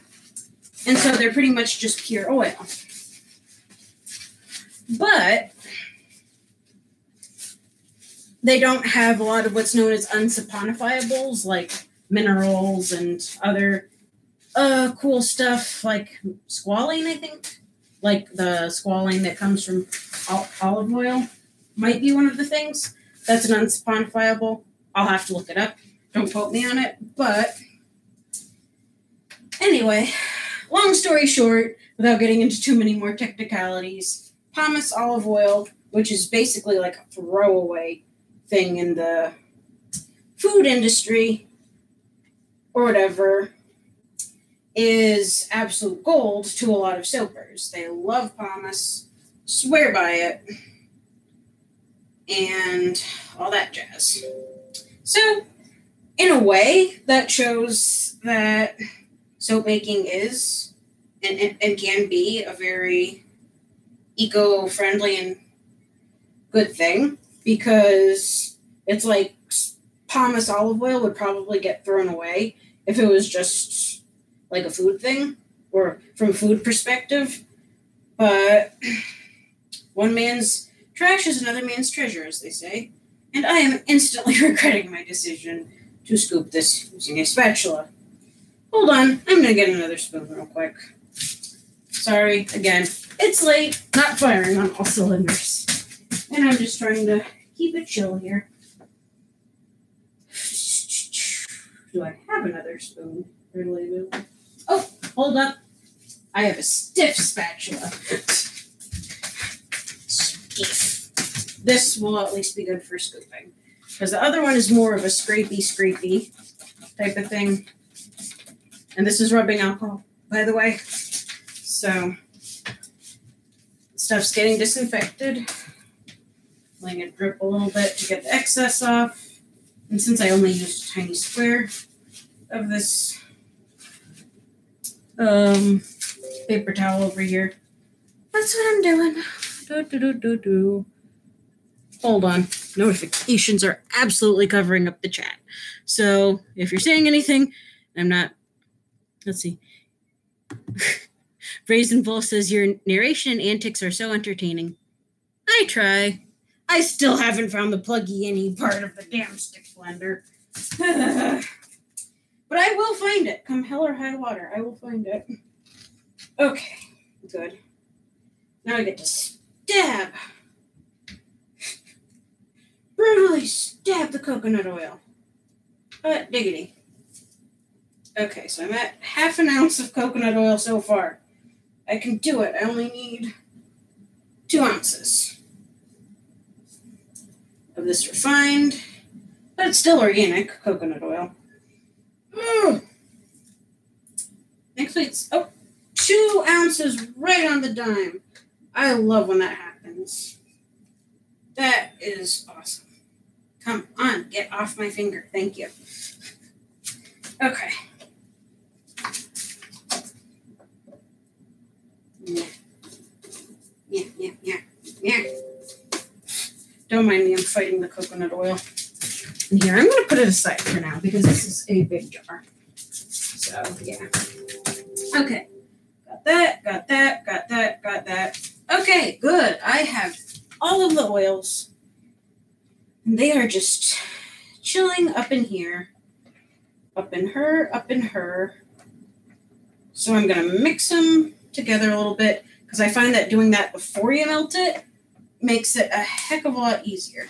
and so they're pretty much just pure oil. But they don't have a lot of what's known as unsaponifiables, like minerals and other cool stuff, like squalene, I think. Like the squalene that comes from olive oil might be one of the things. That's an unsaponifiable. I'll have to look it up. Don't quote me on it. But anyway, long story short, without getting into too many more technicalities, pomace olive oil, which is basically like a throwaway thing in the food industry or whatever, is absolute gold to a lot of soapers. They love pomace, swear by it, and all that jazz. So, in a way, that shows that soap making is and can be a very eco-friendly and good thing, because it's like pomace olive oil would probably get thrown away if it was just like a food thing, or from a food perspective. But one man's trash is another man's treasure, as they say. And I am instantly regretting my decision to scoop this using a spatula. Hold on, I'm gonna get another spoon real quick. Sorry, again, it's late, not firing on all cylinders. And I'm just trying to keep it chill here. Do I have another spoon readily available? Oh, hold up. I have a stiff spatula. Stiff. This will at least be good for scooping, because the other one is more of a scrapey type of thing. And this is rubbing alcohol, by the way. So, stuff's getting disinfected. Letting it drip a little bit to get the excess off. And since I only used a tiny square of this paper towel over here. That's what I'm doing. Hold on. Notifications are absolutely covering up the chat. So if you're saying anything, I'm not. Let's see. Raisin Bull says your narration and antics are so entertaining. I try. I still haven't found the pluggy any part of the damn stick blender. But I will find it. Come hell or high water, I will find it. Okay, good. Now I get to stab. Brutally stab the coconut oil. Diggity. Okay, so I'm at half an ounce of coconut oil so far. I can do it. I only need 2 ounces of this refined, but it's still organic coconut oil. Actually, it's 2 ounces right on the dime. I love when that happens. That is awesome. Come on, get off my finger. Thank you. Okay. Yeah. Don't mind me, I'm fighting the coconut oil. And here, I'm going to put it aside for now because this is a big jar. So, yeah. Okay. Got that. Okay, good. I have all of the oils. And they are just chilling up in here. Up in her. So I'm going to mix them together a little bit because I find that doing that before you melt it makes it a heck of a lot easier.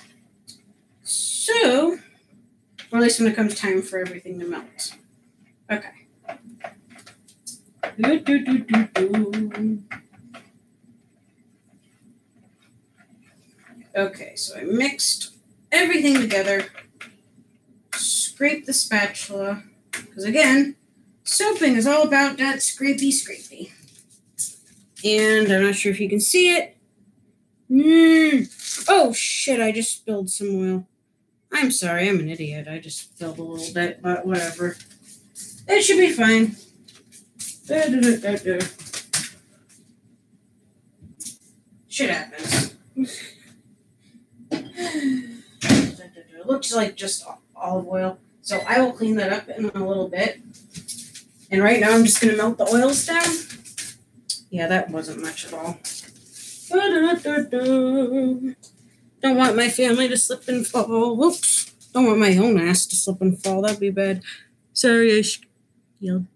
So, or at least when it comes time for everything to melt. Okay. Okay, so I mixed everything together. Scrape the spatula. Because again, soaping is all about that scrapey. And I'm not sure if you can see it. Oh, shit, I just spilled some oil. I'm sorry, I'm an idiot. I just spilled a little bit, but whatever. It should be fine. Shit happens. It looks like just olive oil. So I will clean that up in a little bit. And right now I'm just going to melt the oils down. Yeah, that wasn't much at all. Don't want my family to slip and fall. Whoops. Don't want my own ass to slip and fall. That'd be bad. Sorry, I yelled.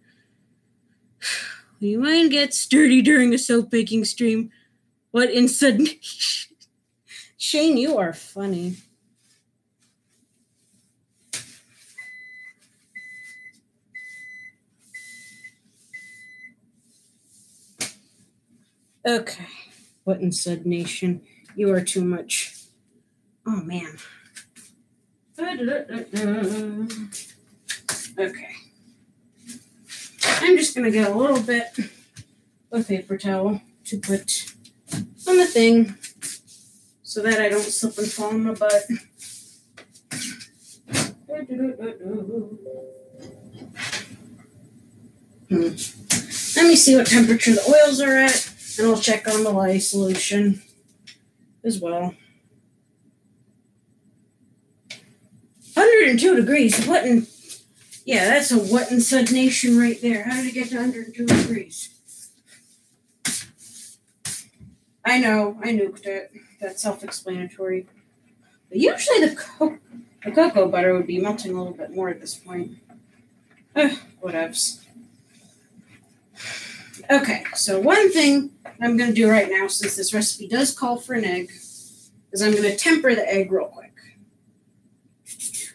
Your mind gets dirty during a soap baking stream. What in sudden... Shane, you are funny. Okay. What in Sud Nation? You are too much. Oh, man. Okay. I'm just going to get a little bit of paper towel to put on the thing so that I don't slip and fall on my butt. Let me see what temperature the oils are at, and I'll check on the lye solution as well. 102 degrees. What in... Yeah, that's a what in Sud Nation right there. How did it get to 102 degrees? I know, I nuked it. That's self-explanatory. But usually the cocoa butter would be melting a little bit more at this point. Whatevs. Okay, so one thing I'm going to do right now, since this recipe does call for an egg, is I'm going to temper the egg real quick.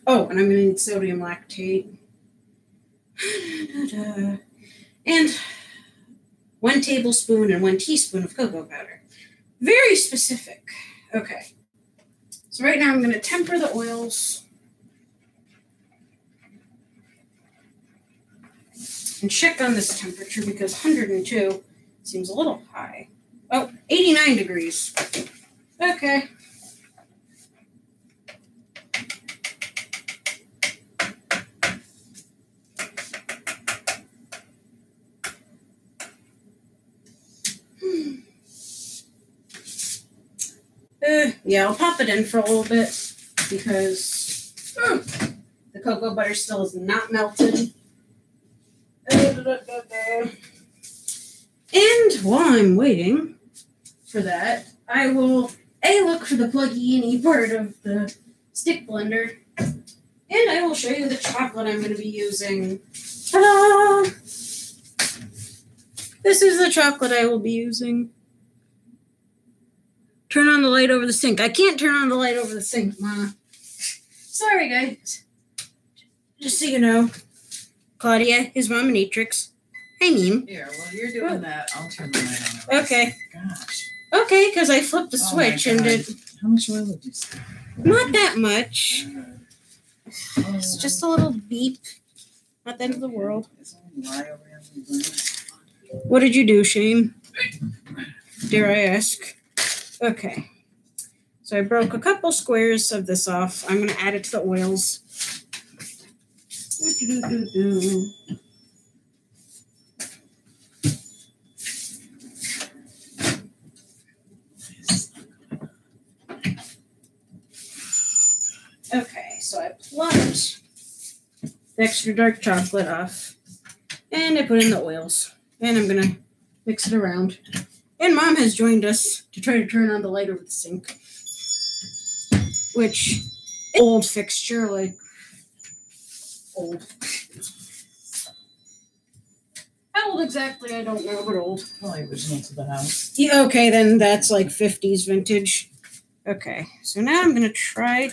Oh, and I'm going to need sodium lactate. And 1 tablespoon and 1 teaspoon of cocoa powder. Very specific. Okay. So right now I'm going to temper the oils. And check on this temperature because 102 seems a little high. Oh, 89 degrees. Okay. Yeah, I'll pop it in for a little bit because the cocoa butter still is not melted. And while I'm waiting for that, I will look for the pluggy-in part of the stick blender, and I will show you the chocolate I'm going to be using. Ta-da! This is the chocolate I will be using. Turn on the light over the sink. I can't turn on the light over the sink, Ma. Sorry, guys. Just so you know, Claudia is Mominatrix. Hi, Meme. Here, while you're doing that, I'll turn the light on. Okay. Gosh. Okay, because I flipped the switch and it. How much oil did you say? Not that much. It's just a little beep. Not the end of the world. What did you do, Shane? Dare I ask? Okay. So I broke a couple squares of this off. I'm going to add it to the oils. Okay, so I plucked the extra dark chocolate off, and I put in the oils, and I'm going to mix it around. And Mom has joined us to try to turn on the light over the sink, which is an old fixture, like old. How old exactly, I don't know, but old. Probably original to the house. Yeah, okay, then that's like 50s vintage. Okay, so now I'm going to try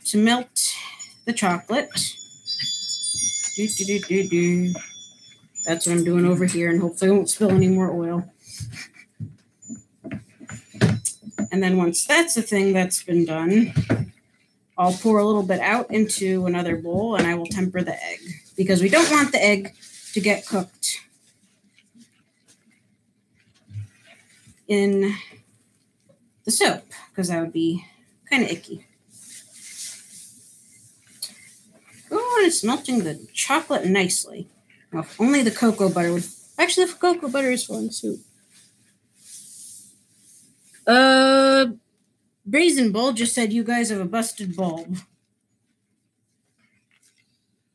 to melt the chocolate. That's what I'm doing over here, and hopefully I won't spill any more oil. And then once that's the thing that's been done, I'll pour a little bit out into another bowl, and I will temper the egg, because we don't want the egg to get cooked in the soap, because that would be kind of icky. Oh, and it's melting the chocolate nicely. Now, if only the cocoa butter would. Actually, the cocoa butter is falling soup. Brazen Bull just said you guys have a busted bulb.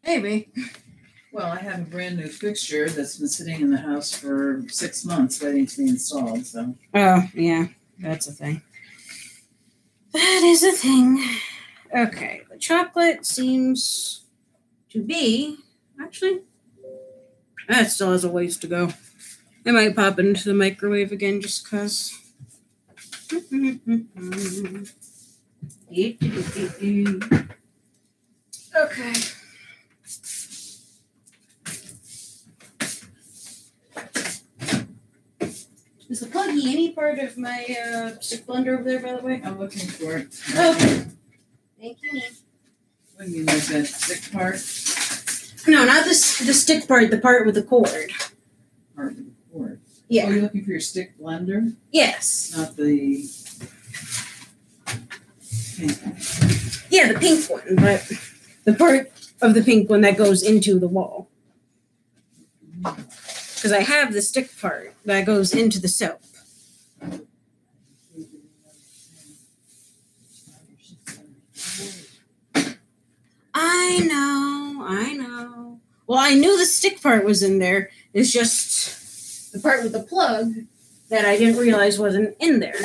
Maybe. Well, I have a brand new fixture that's been sitting in the house for 6 months waiting to be installed, so. Oh, yeah, that's a thing. That is a thing. Okay, the chocolate seems to be, actually, that still has a ways to go. I might pop it into the microwave again just because. Okay. Is the pluggy any part of my stick blender over there, by the way? I'm looking for it. Okay. Thank you, Neve. What do you mean, there's that stick part? No, not the stick part, the part with the cord. Part of the cord? Yeah. Oh, you're looking for your stick blender? Yes. Not the pink one. Yeah, the pink one, but the part of the pink one that goes into the wall. Because I have the stick part that goes into the soap. I know. Well, I knew the stick part was in there. It's just the part with the plug that I didn't realize wasn't in there.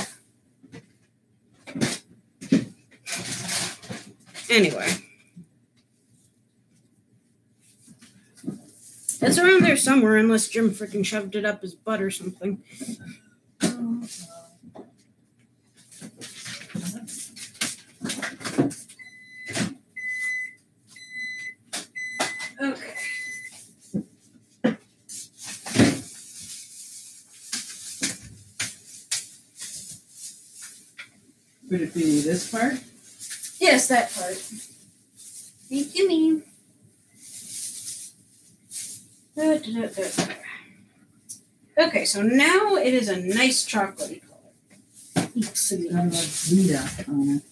Anyway. It's around there somewhere, unless Jim freaking shoved it up his butt or something. Okay. Would it be this part? Yes, that part. Thank you, Meme. Okay, so now it is a nice chocolatey color. It's got like Rita on it.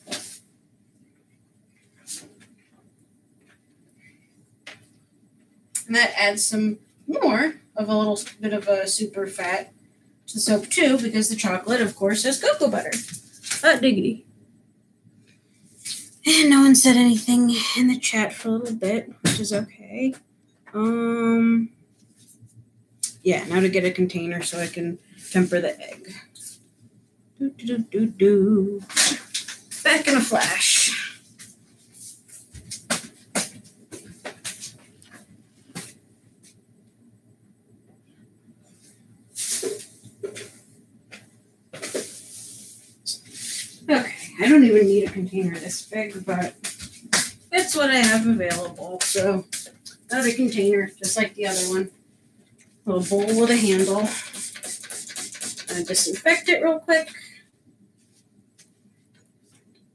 And that adds some more of a little bit of a super fat to the soap too, because the chocolate, of course, has cocoa butter. Diggity. And no one said anything in the chat for a little bit, which is okay. Yeah, now to get a container so I can temper the egg. Back in a flash. Okay, I don't even need a container this big, but it's what I have available. So, another container, just like the other one. A little bowl with a handle. And disinfect it real quick.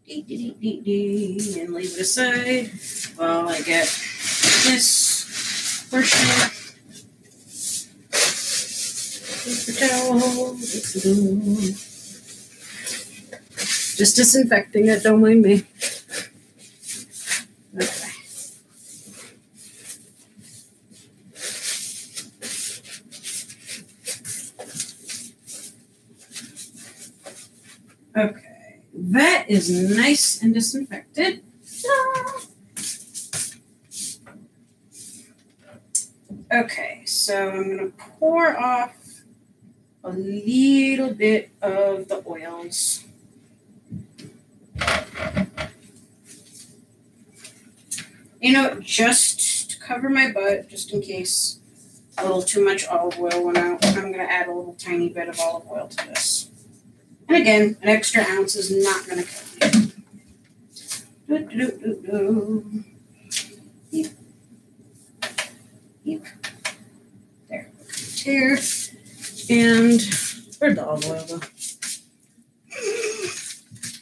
And leave it aside while I get this portion. Paper towel. Just disinfecting it, don't mind me. Okay. Okay, that is nice and disinfected. Okay, so I'm going to pour off a little bit of the oils. You know, just to cover my butt, just in case a little too much olive oil went out, I'm going to add a little tiny bit of olive oil to this. And again, an extra ounce is not going to kill me. Yep. Yep. There. Here. And where'd the olive oil go?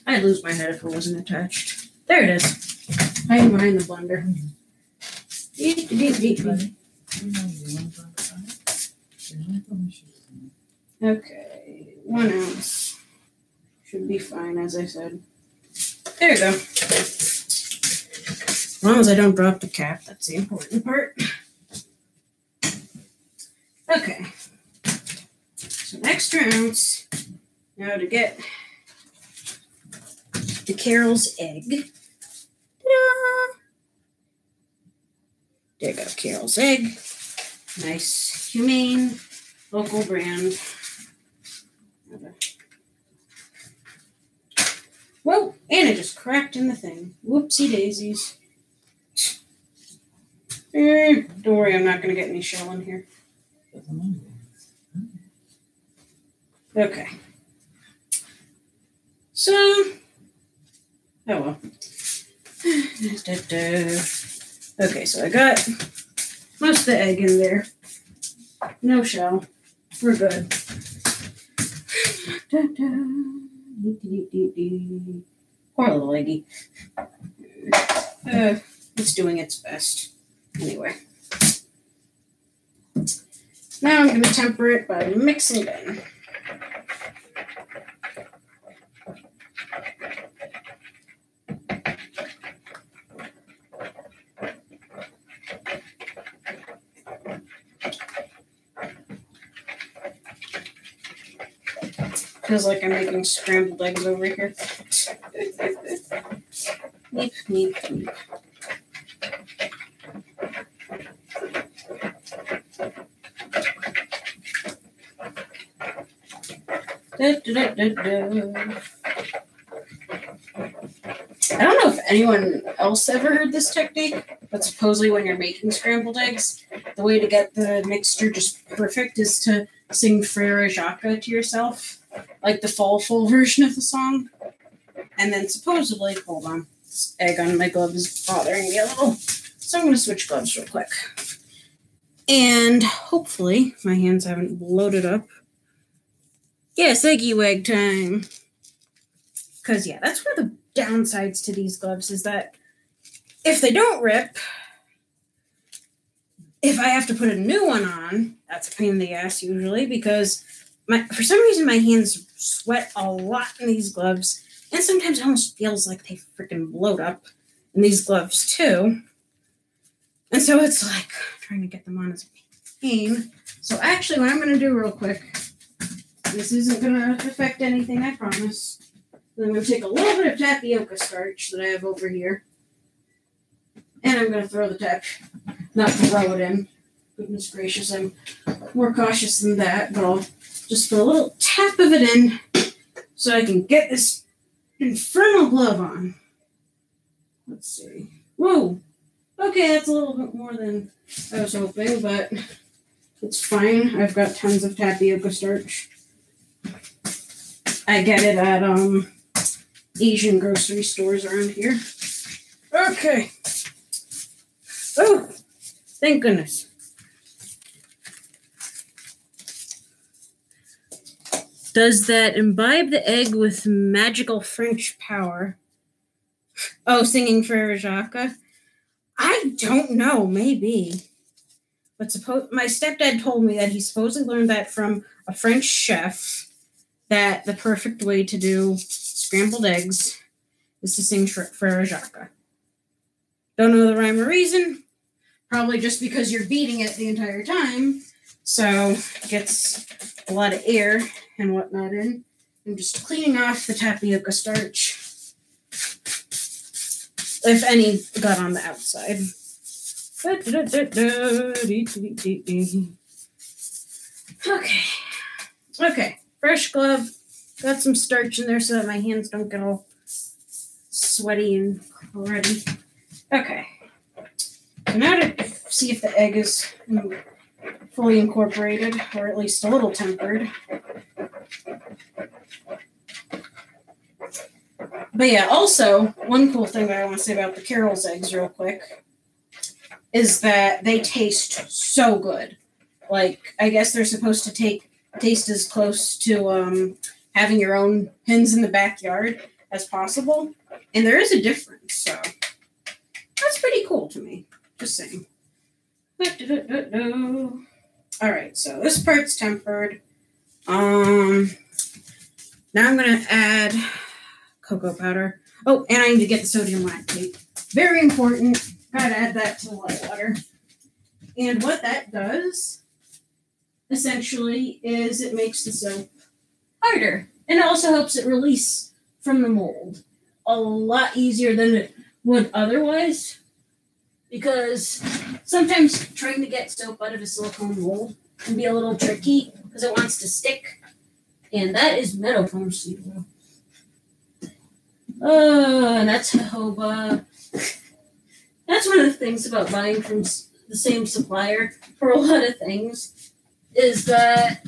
I'd lose my head if it wasn't attached. There it is. Hiding behind the blender. Okay, 1 ounce. Should be fine, as I said. There you go. As long as I don't drop the cap, that's the important part. Okay. So an extra ounce. Now to get the Carol's egg. Ta-da! There you go, Carol's egg. Nice, humane, local brand. Whoa, and it just cracked in the thing. Whoopsie daisies. Don't worry, I'm not going to get any shell in here. Okay. So, oh well. Okay, so I got most of the egg in there. No shell. We're good. Poor little eggy. It's doing its best. Anyway. Now I'm going to temper it by mixing it in. Feels like I'm making scrambled eggs over here. Neep, neep, neep. Da, da, da, da, da. I don't know if anyone else ever heard this technique, but supposedly when you're making scrambled eggs, the way to get the mixture just perfect is to sing Frere Jacques to yourself, like the full version of the song. And then supposedly, hold on, this egg on my glove is bothering me a little, so I'm going to switch gloves real quick. And hopefully my hands haven't bloated up. Yes, eggy wag time. Because, yeah, that's one of the downsides to these gloves is that if they don't rip, if I have to put a new one on, that's a pain in the ass usually because for some reason my hands sweat a lot in these gloves, and sometimes it almost feels like they freaking bloat up in these gloves too. And so it's like trying to get them on is a pain. So actually what I'm going to do real quick, this isn't going to affect anything, I promise. And I'm going to take a little bit of tapioca starch that I have over here. And I'm going to throw not throw it in. Goodness gracious, I'm more cautious than that, but I'll just put a little tap of it in so I can get this infernal glove on. Let's see. Whoa! Okay, that's a little bit more than I was hoping, but it's fine. I've got tons of tapioca starch. I get it at Asian grocery stores around here. Okay. Oh, thank goodness. Does that imbibe the egg with magical French power? Oh, singing Frere Jacques? I don't know, maybe. But my stepdad told me that he supposedly learned that from a French chef, that the perfect way to do scrambled eggs is to sing Frere Jacques. Don't know the rhyme or reason. Probably just because you're beating it the entire time, so it gets a lot of air and whatnot in. I'm just cleaning off the tapioca starch, if any got on the outside. Okay, fresh glove. Got some starch in there so that my hands don't get all sweaty and cruddy. Okay. So now to see if the egg is fully incorporated, or at least a little tempered. But yeah, also, one cool thing that I want to say about the Carol's eggs real quick is that they taste so good. Like, I guess they're supposed to taste as close to having your own hens in the backyard as possible. And there is a difference, so that's pretty cool to me. Just saying. All right, so this part's tempered. Now I'm going to add cocoa powder. Oh, and I need to get the sodium lactate. Very important. Gotta add that to the water. And what that does, essentially, is it makes the soap harder. And it also helps it release from the mold a lot easier than it would otherwise. Because sometimes trying to get soap out of a silicone mold can be a little tricky because it wants to stick. And that is meadow foam seed oil. And that's jojoba. That's one of the things about buying from the same supplier for a lot of things, is that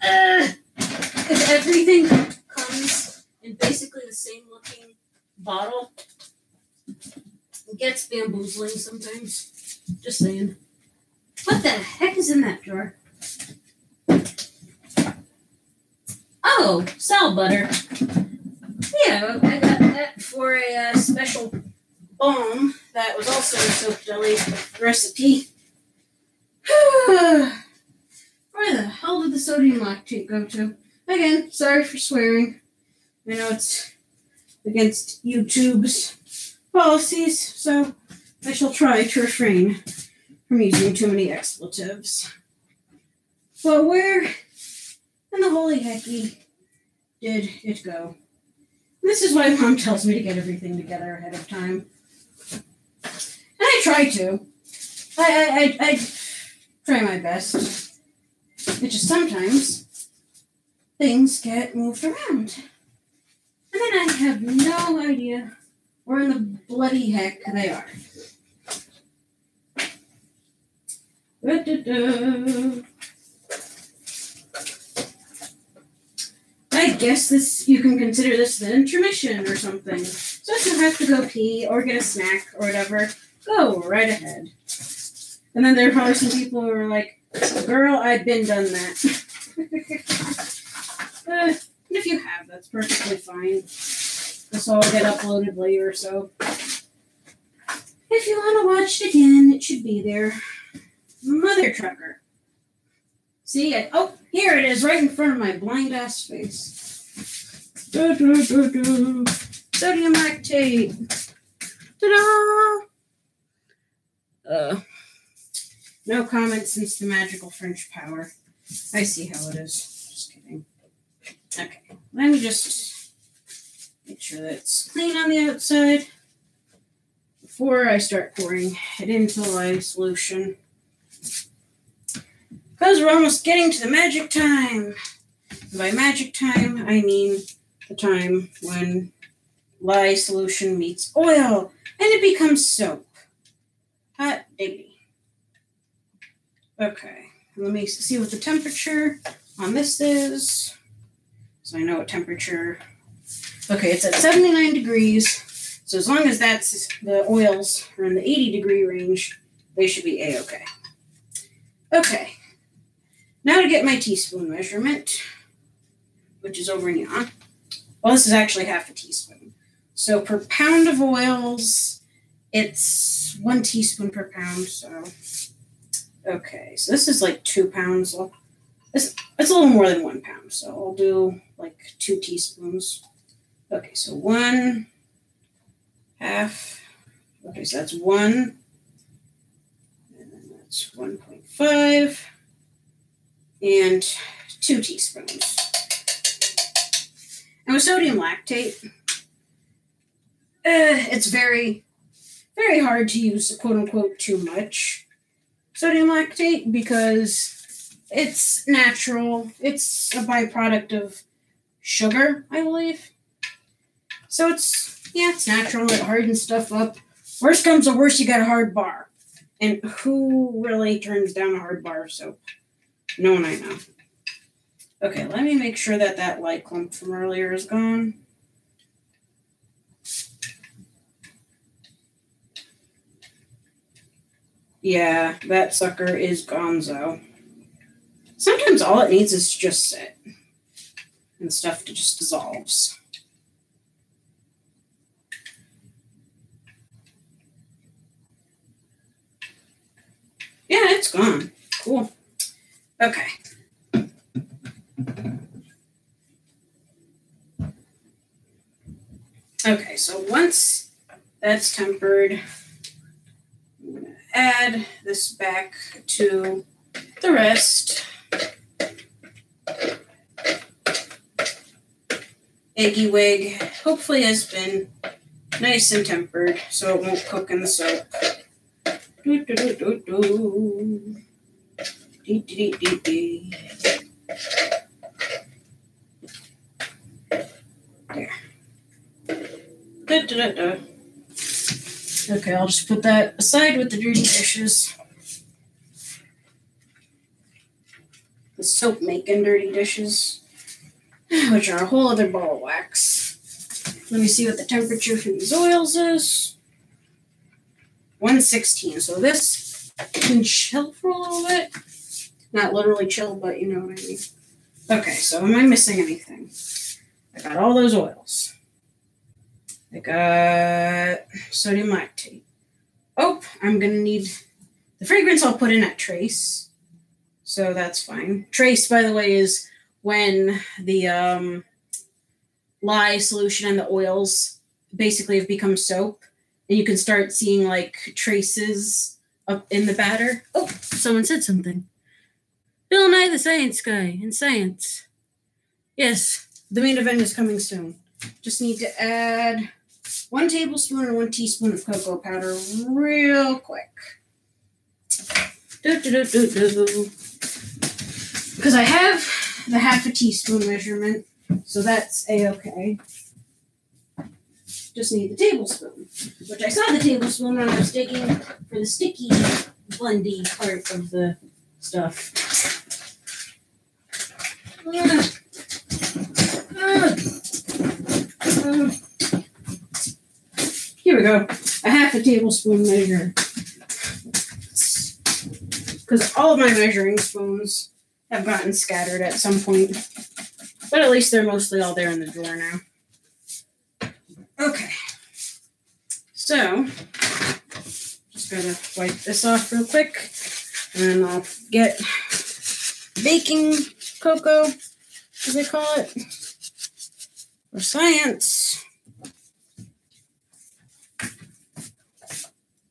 if everything comes in basically the same looking bottle, it gets bamboozling sometimes. Just saying. What the heck is in that jar? Oh, sal butter. Yeah, I got that for a special balm that was also a soap jelly recipe. Where the hell did the sodium lactate go to? Again, sorry for swearing. I know it's against YouTube's policies, so I shall try to refrain from using too many expletives. But where in the holy hecky did it go? This is why Mom tells me to get everything together ahead of time. And I try to. I try my best. It's just sometimes things get moved around. And then I have no idea where in the bloody heck they are. I guess you can consider this an intermission or something. So if you have to go pee or get a snack or whatever, go right ahead. And then there are probably some people who are like, girl, I've been done that. If you have, that's perfectly fine. This will all get uploaded later, so if you want to watch it again, it should be there. Mother trucker. See? Here it is, right in front of my blind-ass face. Sodium lactate. Ta-da! No comment since the magical French power. I see how it is. Just kidding. Okay, let me just Make sure that it's clean on the outside before I start pouring it into the lye solution. Because we're almost getting to the magic time. And by magic time, I mean the time when lye solution meets oil and it becomes soap. Hot diggity. Okay, let me see what the temperature on this is. So I know what temperature. Okay, it's at 79 degrees. So as long as that's the oils are in the 80-degree range, they should be A-okay. Okay, now to get my teaspoon measurement, which is over here. Well, this is actually half a teaspoon. So per pound of oils, it's 1 teaspoon per pound. So, okay, so this is like 2 pounds. It's a little more than 1 pound. So I'll do like 2 teaspoons. Okay, so 1 half. Okay, so that's 1. And then that's 1.5. And 2 teaspoons. And with sodium lactate, it's very, very hard to use, quote unquote, too much sodium lactate because it's natural. It's a byproduct of sugar, I believe. So it's natural. It hardens stuff up. Worst comes to worst, you got a hard bar. And who really turns down a hard bar of soap? No one I know. Okay, let me make sure that that light clump from earlier is gone. Yeah, that sucker is gonzo. Sometimes all it needs is to just sit. And stuff just dissolves. Yeah, it's gone. Cool. Okay. Okay, so once that's tempered, I'm going to add this back to the rest. Eggy Wig hopefully has been nice and tempered so it won't cook in the soap. There. Okay, I'll just put that aside with the dirty dishes. The soap making dirty dishes, which are a whole other ball of wax. Let me see what the temperature for these oils is. 116. So this can chill for a little bit. Not literally chill, but you know what I mean. Okay, so am I missing anything? I got all those oils. I got sodium lactate. Oh, I'm going to need the fragrance I'll put in at trace. So that's fine. Trace, by the way, is when the lye solution and the oils basically have become soap. And you can start seeing like traces up in the batter. Oh, someone said something. Bill Nye the Science Guy in science. Yes, the main event is coming soon. Just need to add 1 tablespoon and 1 teaspoon of cocoa powder real quick. Because I have the half a teaspoon measurement, so that's A-okay. Just need the tablespoon, which I saw the tablespoon when I was digging for the sticky, blendy part of the stuff. Here we go. A half a tablespoon measure. Because all of my measuring spoons have gotten scattered at some point. But at least they're mostly all there in the drawer now. Okay. So, just gotta wipe this off real quick. And I'll get baking cocoa, as they call it, for science.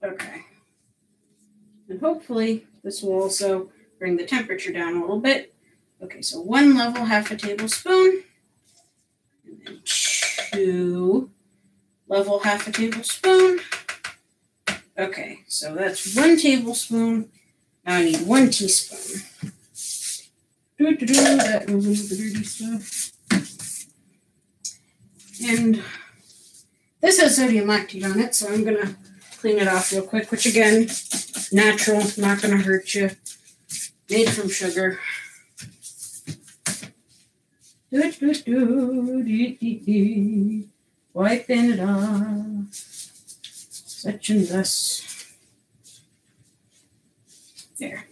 Okay. And hopefully this will also bring the temperature down a little bit. Okay, so 1 level, half a tablespoon. And then to level half a tablespoon. Okay, so that's 1 tablespoon. Now I need 1 teaspoon. That goes into the dirty stuff. And this has sodium lactate on it, so I'm going to clean it off real quick, which again, natural, not going to hurt you. Made from sugar. Wiping it off. Such and thus. There.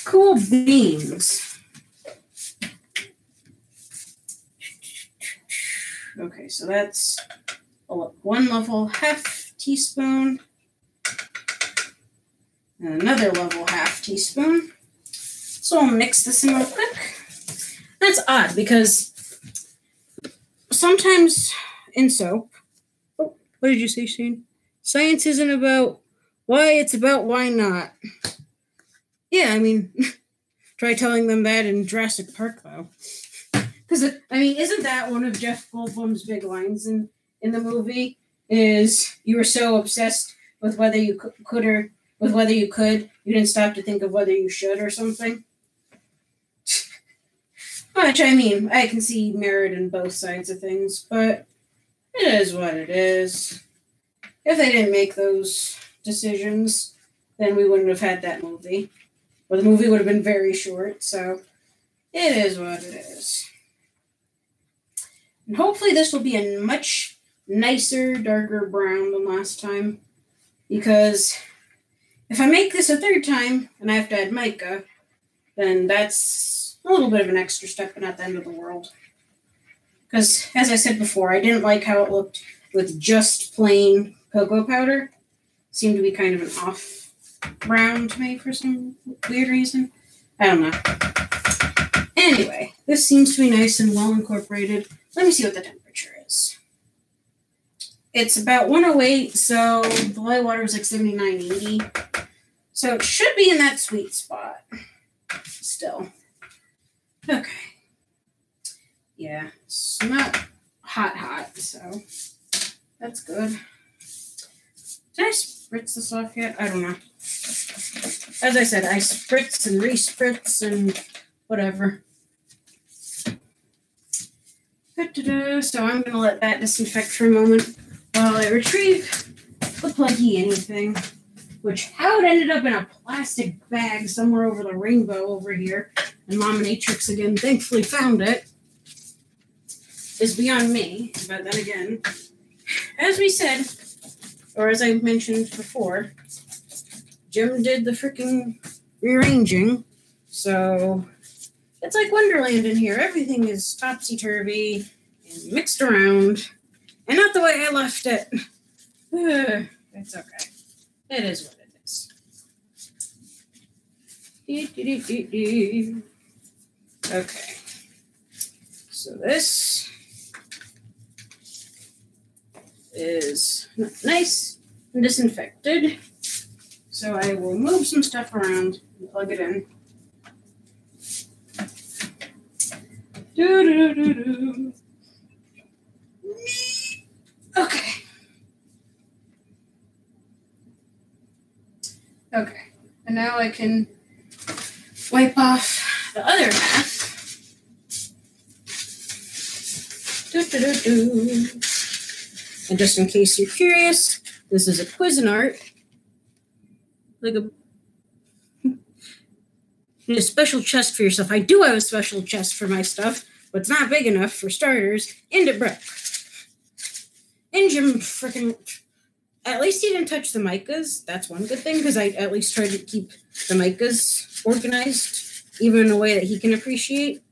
Cool beans. Okay, so that's 1 level half teaspoon. And another level half teaspoon. So I'll mix this in real quick. That's odd because sometimes in soap, what did you say, Shane? Science isn't about why, it's about why not. Yeah, I mean, try telling them that in Jurassic Park, though. Because, I mean, isn't that one of Jeff Goldblum's big lines in the movie? Is you were so obsessed with whether you could or with whether you could, you didn't stop to think of whether you should or something? Which, I mean, I can see merit in both sides of things, but it is what it is. If they didn't make those decisions, then we wouldn't have had that movie. Or the movie would have been very short, so it is what it is. And hopefully this will be a much nicer, darker brown than last time. Because if I make this a third time and I have to add mica, then that's a little bit of an extra step and not the end of the world. Because, as I said before, I didn't like how it looked with just plain cocoa powder. Seemed to be kind of an off brown to me for some weird reason. I don't know. Anyway, this seems to be nice and well incorporated. Let me see what the temperature is. It's about 108, so the boiling water was like 79, 80. So it should be in that sweet spot still. Okay. Yeah, it's not hot, so that's good. Did I spritz this off yet? I don't know. As I said, I spritz and re-spritz and whatever. So I'm going to let that disinfect for a moment while I retrieve the pluggy anything, which how it ended up in a plastic bag somewhere over the rainbow over here, and Mama Natrix again thankfully found it, is beyond me. But then again, as we said, or as I mentioned before, Jim did the freaking rearranging, so it's like Wonderland in here. Everything is topsy-turvy and mixed around, and not the way I left it. It's okay. It is what it is. Okay. So this is nice and disinfected. So I will move some stuff around and plug it in. Okay. Okay. And now I can wipe off the other half. And just in case you're curious, this is a Cuisinart. Like a need a special chest for yourself. I do have a special chest for my stuff, but it's not big enough for starters. And it broke. And Jim freaking, at least he didn't touch the micas. That's one good thing, because I at least tried to keep the micas organized, even in a way that he can appreciate.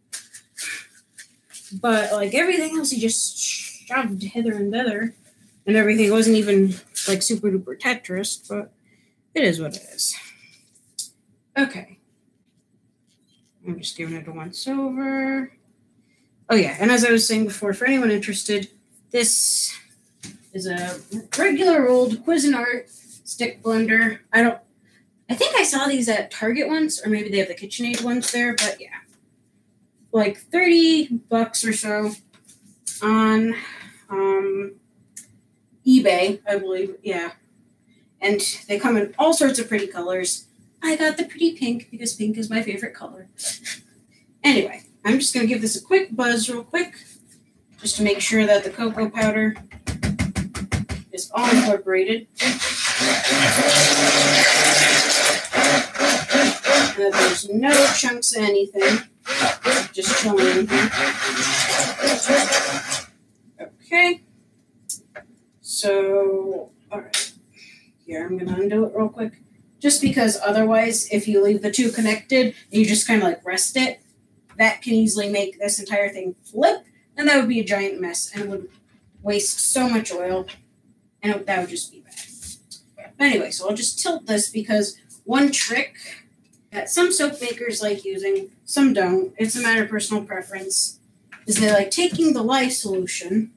But like everything else, he just shoved hither and thither, and everything wasn't even like super duper Tetris, but it is what it is. Okay. I'm just giving it a once over. Oh yeah, and as I was saying before, for anyone interested, this is a regular old Cuisinart stick blender. I think I saw these at Target once, or maybe they have the KitchenAid ones there, but yeah. Like $30 or so on gray, I believe. Yeah. And they come in all sorts of pretty colors. I got the pretty pink because pink is my favorite color. Anyway, I'm just going to give this a quick buzz real quick, just to make sure that the cocoa powder is all incorporated. And that there's no chunks of anything, just chilling in here. Okay. So, all right. Here, I'm going to undo it real quick. Just because otherwise, if you leave the two connected and you just kind of like rest it, that can easily make this entire thing flip, and that would be a giant mess, and it would waste so much oil, and that would just be bad. But anyway, so I'll just tilt this because one trick that some soap makers like using, some don't, it's a matter of personal preference, is they like taking the lye solution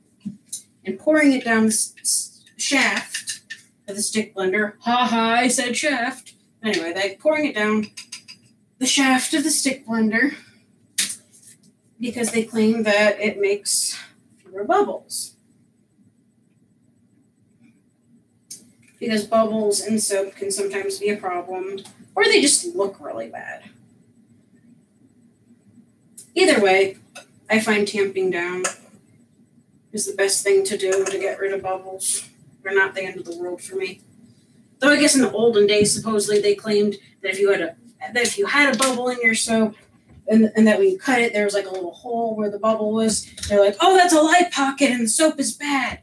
and pouring it down the shaft of the stick blender. Ha ha, I said shaft. Anyway, they're pouring it down the shaft of the stick blender because they claim that it makes fewer bubbles. Because bubbles in soap can sometimes be a problem, or they just look really bad. Either way, I find tamping down is the best thing to do to get rid of bubbles. They're not the end of the world for me. Though I guess in the olden days, supposedly they claimed that if you had a bubble in your soap, and that when you cut it, there was like a little hole where the bubble was. They're like, oh, that's a lye pocket and the soap is bad.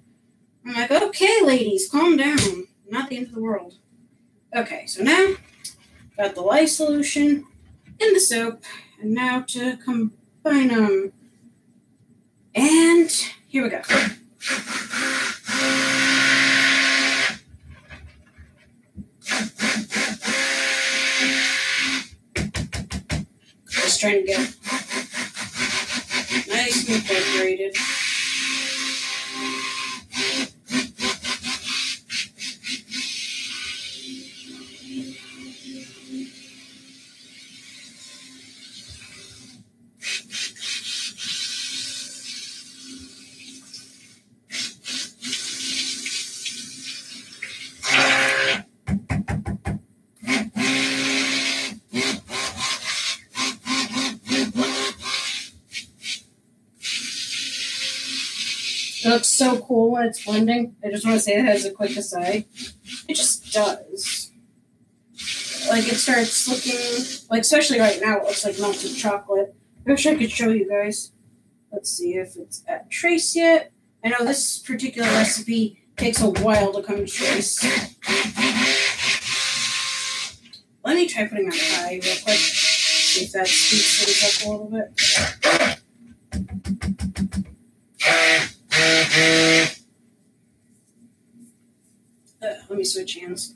I'm like, okay, ladies, calm down. Not the end of the world. Okay, so now got the lye solution in the soap, and now to combine them. And here we go. Just trying to get nice and incorporated. It looks so cool when it's blending. I just want to say that as a quick aside. It just does. Like, it starts looking, like, especially right now, it looks like melted chocolate. I wish I could show you guys. Let's see if it's at trace yet. I know this particular recipe takes a while to come to trace. Let me try putting on high real quick. See if that speeds things up a little bit. Let me switch hands.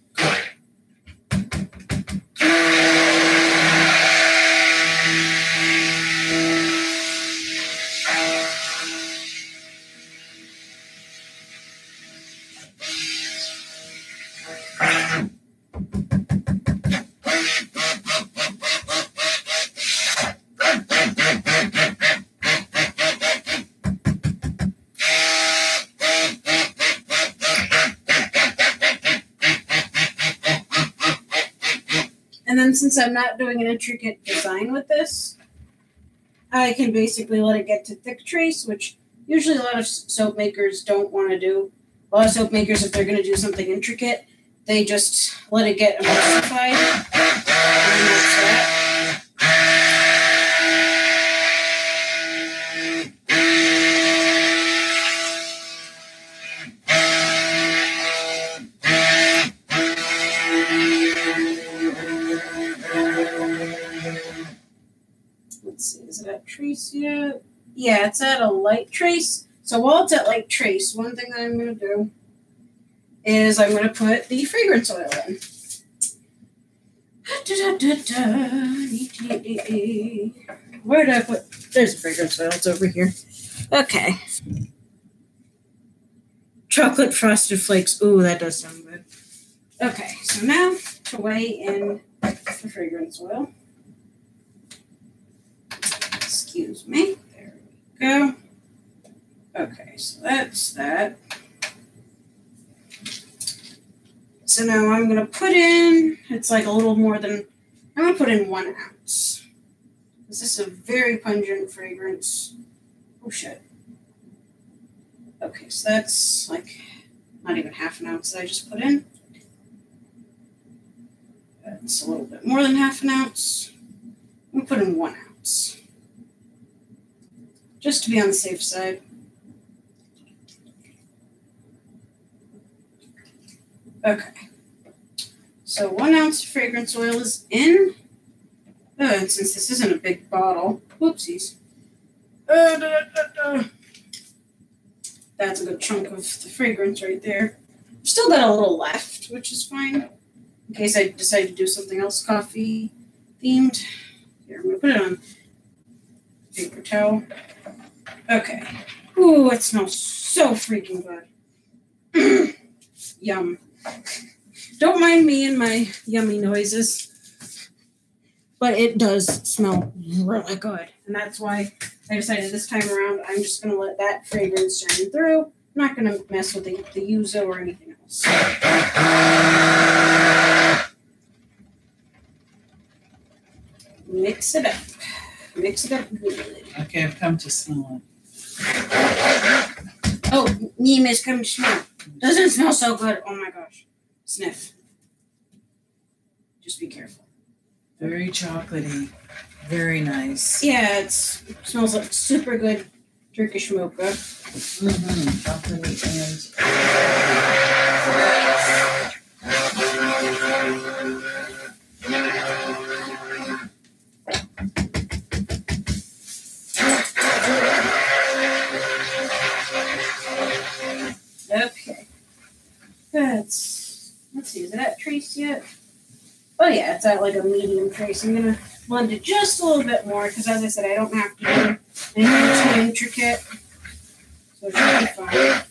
And then since I'm not doing an intricate design with this, I can basically let it get to thick trace, which usually a lot of soap makers don't want to do. A lot of soap makers, if they're going to do something intricate, they just let it get emulsified. And that's that. Let's see, is it at trace yet? Yeah, it's at a light trace. So while it's at light trace, one thing that I'm going to do is I'm going to put the fragrance oil in. Where did I put? There's the fragrance oil. It's over here. Okay. Chocolate frosted flakes. Ooh, that does sound good. Okay, so now to weigh in the fragrance oil. Excuse me. There we go. Okay, so that's that. so now I'm going to put in, it's like a little more than, I'm going to put in 1 ounce. This is a very pungent fragrance. Oh, shit. Okay, so that's like not even half an ounce that I just put in. That's a little bit more than half an ounce. I'm going to put in 1 ounce. Just to be on the safe side. Okay. So 1 ounce of fragrance oil is in. And since this isn't a big bottle, whoopsies. That's a good chunk of the fragrance right there. I've still got a little left, which is fine. In case I decide to do something else coffee themed. Here, I'm going to put it on paper towel. Okay. Ooh, it smells so freaking good. Yum. Don't mind me and my yummy noises. But it does smell really good. And that's why I decided this time around I'm just going to let that fragrance shine through. I'm not going to mess with the yuzu or anything else. Mix it up. Mix it up good. Okay, I've come to smell it. Oh, Neem has come to smell. Doesn't smell so good. Oh my gosh. Sniff. Just be careful. Very chocolatey. Very nice. Yeah, it smells like super good Turkish mocha. Chocolatey Okay. Let's see, is it at trace yet? Oh yeah, it's at like a medium trace. I'm gonna blend it just a little bit more because, as I said, I don't have to do anything too intricate. So it should be fine.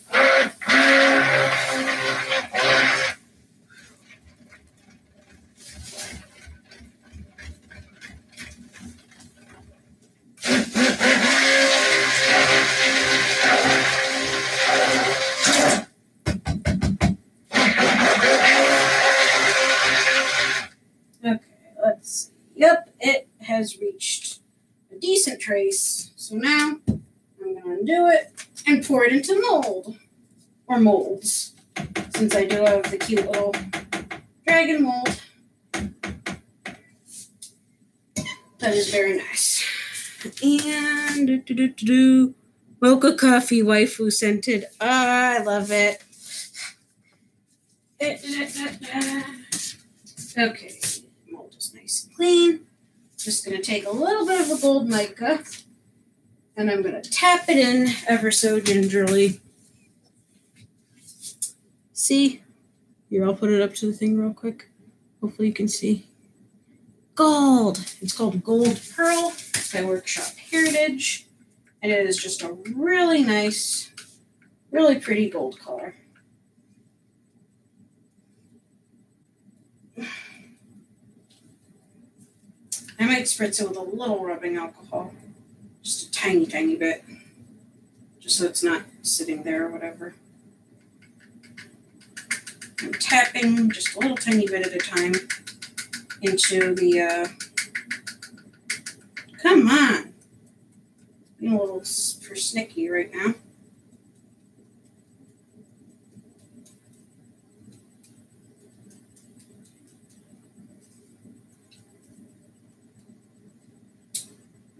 Yep, it has reached a decent trace. So now I'm going to undo it and pour it into mold. Or molds. Since I do have the cute little dragon mold. That is very nice. And mocha coffee waifu scented. I love it. Okay. Nice and clean. Just going to take a little bit of the gold mica and I'm going to tap it in ever so gingerly. See? Here, I'll put it up to the thing real quick. Hopefully you can see. Gold. It's called Gold Pearl by Workshop Heritage. And it is just a really nice, really pretty gold color. I might spritz it with a little rubbing alcohol. Just a tiny, tiny bit. Just so it's not sitting there or whatever. I'm tapping just a little tiny bit at a time into the, come on. Being a little persnickety right now.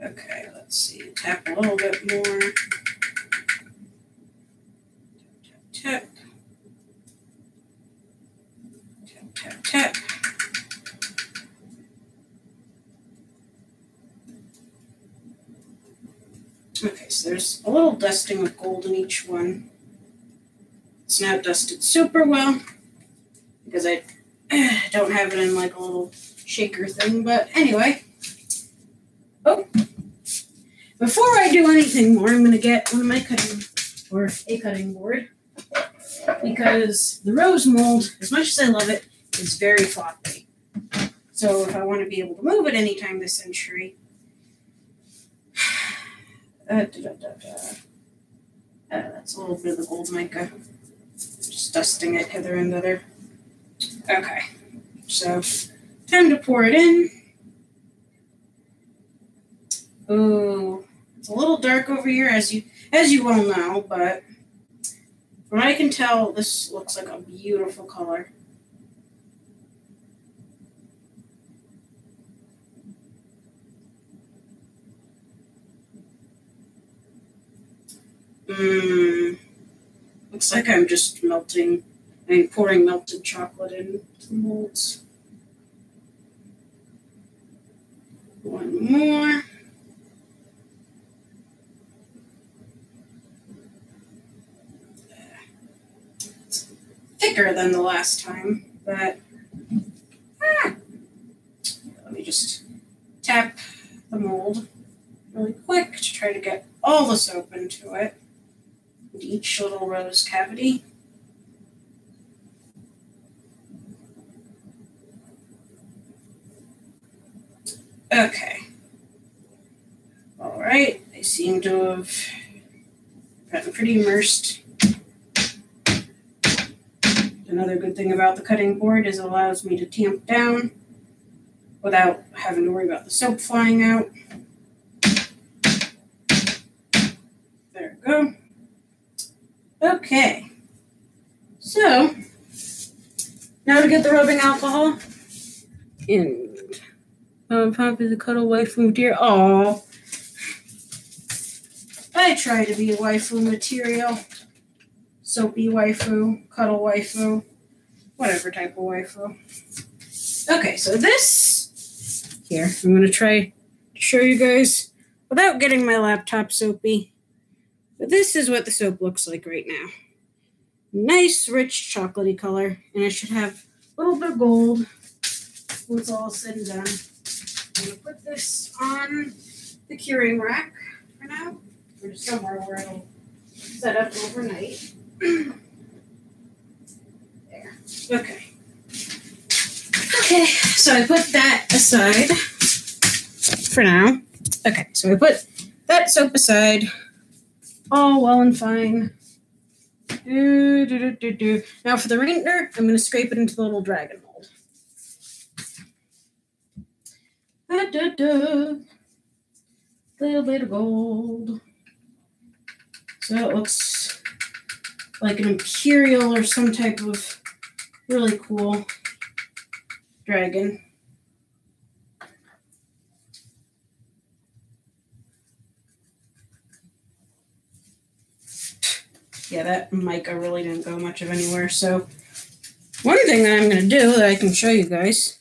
Okay, let's see. Tap a little bit more. Tap, tap, tap. Tap, tap, tap. Okay, so there's a little dusting of gold in each one. It's not dusted super well because I don't have it in like a little shaker thing, but anyway. Oh, before I do anything more, I'm going to get one of my cutting board, because the rose mold, as much as I love it, is very floppy. So if I want to be able to move it anytime this century, that's a little bit of the gold mica, just dusting it hither and thither. Okay, so time to pour it in. Ooh, it's a little dark over here, as you well know, but from what I can tell, this looks like a beautiful color. Looks like I'm just pouring melted chocolate into the molds. One more. It's thicker than the last time, but let me just tap the mold really quick to try to get all the soap into it, into each little rose cavity. Okay. All right. They seem to have gotten pretty immersed. Another good thing about the cutting board is it allows me to tamp down without having to worry about the soap flying out. There we go. Okay. So, now to get the rubbing alcohol. And probably the cuddle waifu dear. Oh, I try to be a waifu material. Soapy waifu, cuddle waifu, whatever type of waifu. Okay, so this here, I'm going to try to show you guys without getting my laptop soapy. But this is what the soap looks like right now. Nice, rich, chocolatey color, and it should have a little bit of gold when it's all said and done. I'm going to put this on the curing rack for now, or somewhere where it'll set up overnight. There. Okay. Okay, so I put that aside for now. Okay, so I put that soap aside, all well and fine. Now for the reindeer, I'm going to scrape it into the little dragon mold. Little bit of gold. So it looks like an imperial or some type of really cool dragon. Yeah, that mica really didn't go much of anywhere. So one thing that I'm going to do that I can show you guys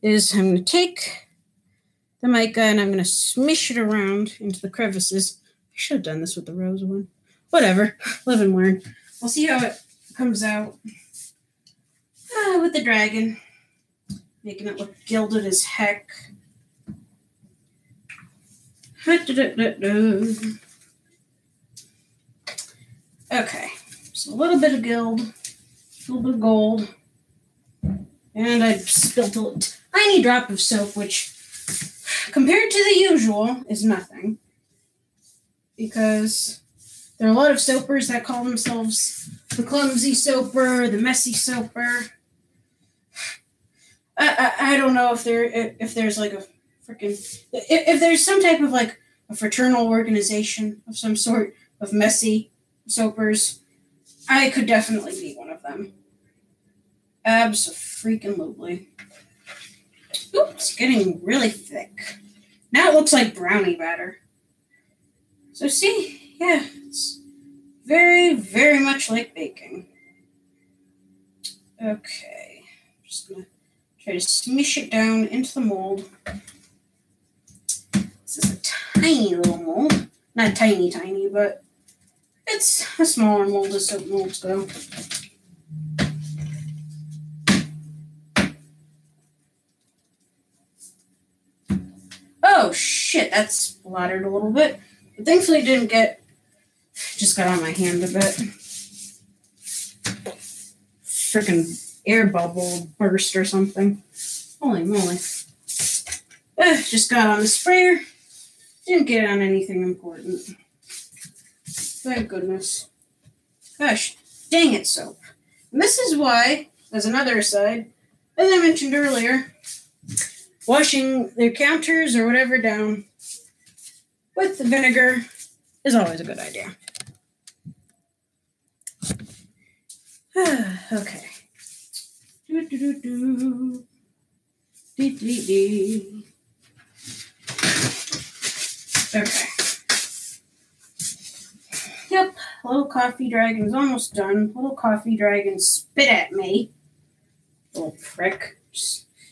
is I'm going to take the mica and I'm going to smish it around into the crevices. I should have done this with the rose one. Whatever. Live and learn. We'll see how it comes out with the dragon. Making it look gilded as heck. Okay, so a little bit of gild, a little bit of gold, and I spilled a tiny drop of soap, which compared to the usual is nothing, because there are a lot of soapers that call themselves the clumsy soaper, the messy soaper. I don't know if there's like a freaking if there's some type of like a fraternal organization of some sort of messy soapers. I could definitely be one of them. Abso-freaking-lutely. Oops, it's getting really thick. Now it looks like brownie batter. So see, yeah, it's very, very much like baking. Okay, just gonna try to smish it down into the mold. This is a tiny little mold. Not tiny, but it's a smaller mold as soap molds go. Oh shit, that splattered a little bit. But thankfully it didn't just got on my hand a bit. Freaking air bubble burst or something. Holy moly. Just got on the sprayer. Didn't get on anything important. Thank goodness. Gosh, dang it, soap. And this is why as another aside, as I mentioned earlier, washing their counters or whatever down with the vinegar is always a good idea. Okay. Okay. Yep, little coffee dragon's almost done. Little coffee dragon spit at me. Little prick.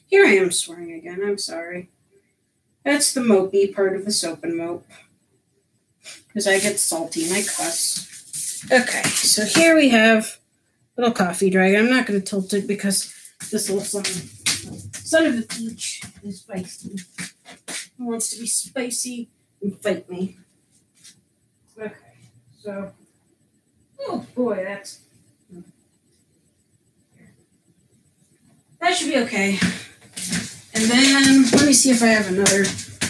Here I am swearing again, I'm sorry. That's the mopey part of the soap and mope. Because I get salty and I cuss. Okay, so here we have little coffee dragon. I'm not going to tilt it because this little son of a peach is feisty. He wants to be spicy and fight me. Okay, so, oh boy, that should be okay. And then, let me see if I have another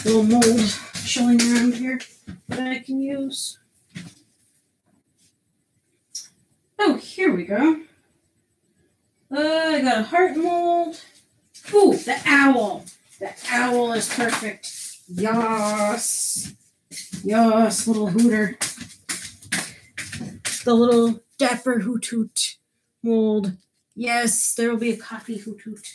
little mold chilling around here that I can use. Oh, here we go. I got a heart mold. Ooh, the owl. The owl is perfect. Yas. Yas, little hooter. The little dapper hoot hoot mold. Yes, there will be a coffee hoot hoot.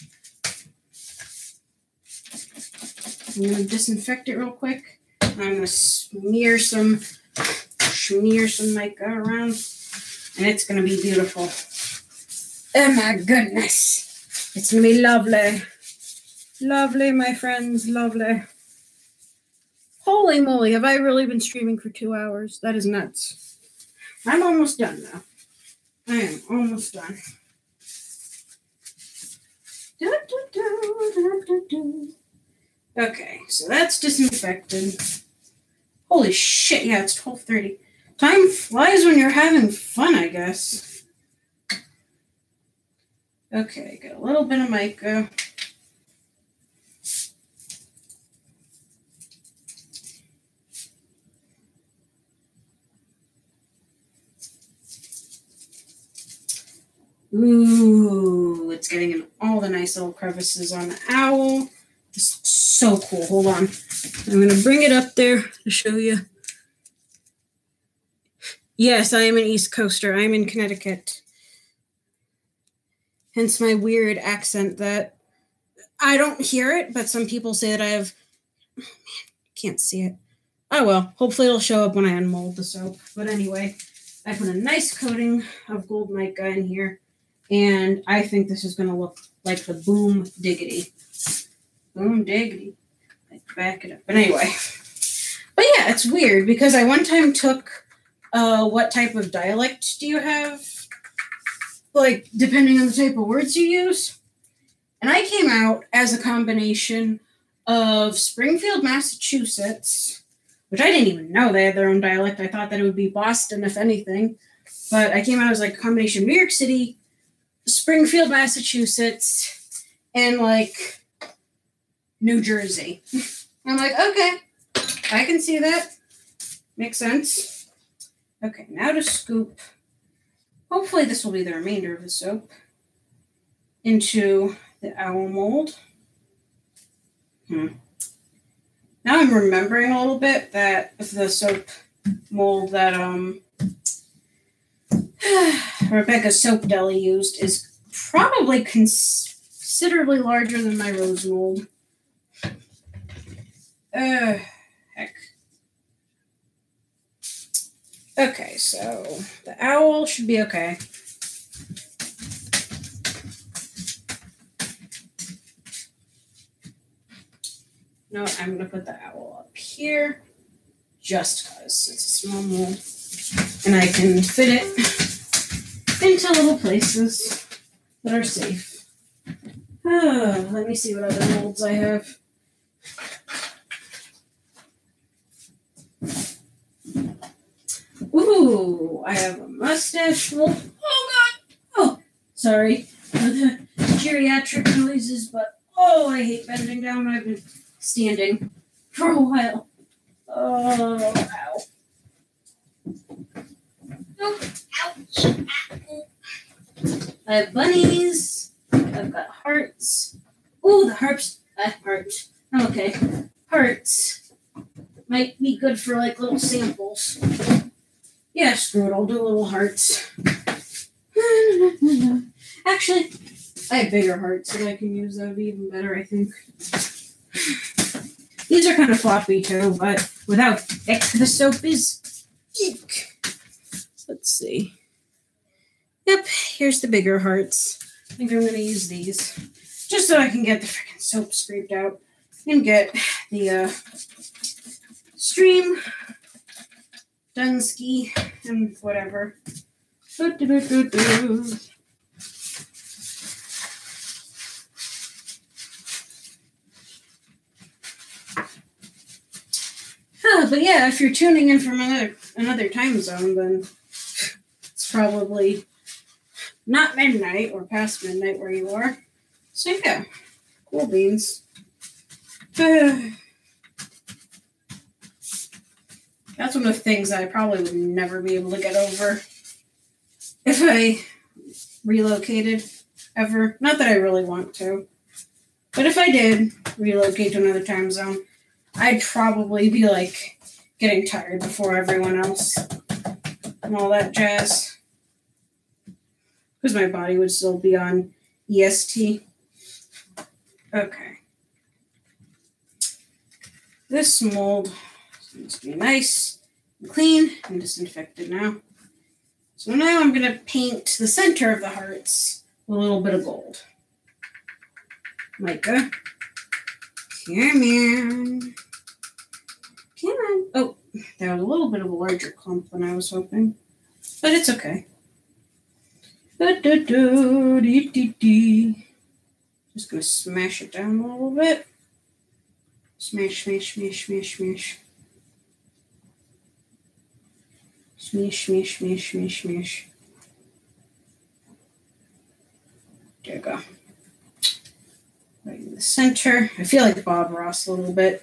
I'm going to disinfect it real quick. I'm going to smear some mica around, and it's going to be beautiful. Oh my goodness. It's going to be lovely. Lovely, my friends, lovely. Holy moly, have I really been streaming for 2 hours? That is nuts. I'm almost done now. I am almost done. Okay, so that's disinfected. Holy shit, yeah, it's 12:30. Time flies when you're having fun, I guess. Okay, got a little bit of mica. Ooh, it's getting in all the nice little crevices on the owl. This looks so cool. Hold on. I'm going to bring it up there to show you. Yes, I am an East Coaster. I'm in Connecticut. Hence my weird accent that I don't hear it, but some people say that I have... Oh, man, can't see it. Oh, well. Hopefully it'll show up when I unmold the soap. But anyway, I put a nice coating of gold mica in here. And I think this is going to look like the Boom Diggity. Boom Diggity. Back it up. But anyway. But yeah, it's weird because I one time took what type of dialect do you have? Like, depending on the type of words you use. And I came out as a combination of Springfield, Massachusetts, which I didn't even know they had their own dialect. I thought that it would be Boston, if anything. But I came out as like a combination of New York City, Springfield, Massachusetts, and like New Jersey. I'm like, okay, I can see that. Makes sense. Okay, now to scoop. Hopefully this will be the remainder of the soap into the owl mold. Now I'm remembering a little bit that the soap mold that Rebecca's Soap Deli used is probably considerably larger than my rose mold. Heck. Okay, so the owl should be okay. No, I'm going to put the owl up here just because it's a small mold. And I can fit it into little places that are safe. Oh, let me see what other molds I have. Ooh, I have a mustache mold. Oh, God. Oh, sorry for the geriatric noises, but oh, I hate bending down. I've been standing for a while. Oh, ow. Oh, ouch. I have bunnies. Oh, the hearts. Hearts. Okay. Hearts might be good for like little samples. Yeah, screw it. I'll do little hearts. Actually, I have bigger hearts that I can use. That would be even better, I think. These are kind of floppy too, but with how thick the soap is, eek. Let's see. Yep, here's the bigger hearts. I think I'm going to use these just so I can get the freaking soap scraped out and get the stream, Dunsky, and whatever. But yeah, if you're tuning in from another time zone, then it's probably not midnight or past midnight where you are. So yeah, cool beans. That's one of the things I probably would never be able to get over if I relocated ever. Not that I really want to, but if I did relocate to another time zone, I'd probably be like getting tired before everyone else and all that jazz. Because my body would still be on EST. Okay. This mold seems to be nice and clean and disinfected now. So now I'm going to paint the center of the hearts with a little bit of gold. Micah. Come on. Come on. Oh, there was a little bit of a larger clump than I was hoping. But it's okay. Just going to smash it down a little bit. Smash, smash, smash, smash, smash. Smash, smash, smash, smash, smash. There you go. Right in the center. I feel like Bob Ross a little bit.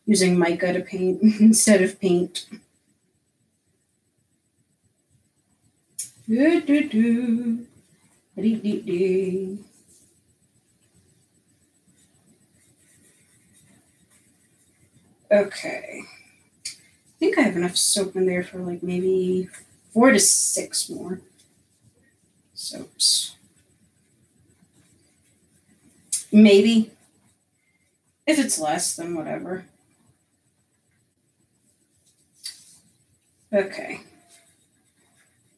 Using mica to paint instead of paint. Okay. I think I have enough soap in there for like maybe 4 to 6 more soaps. Maybe. If it's less, then whatever. Okay.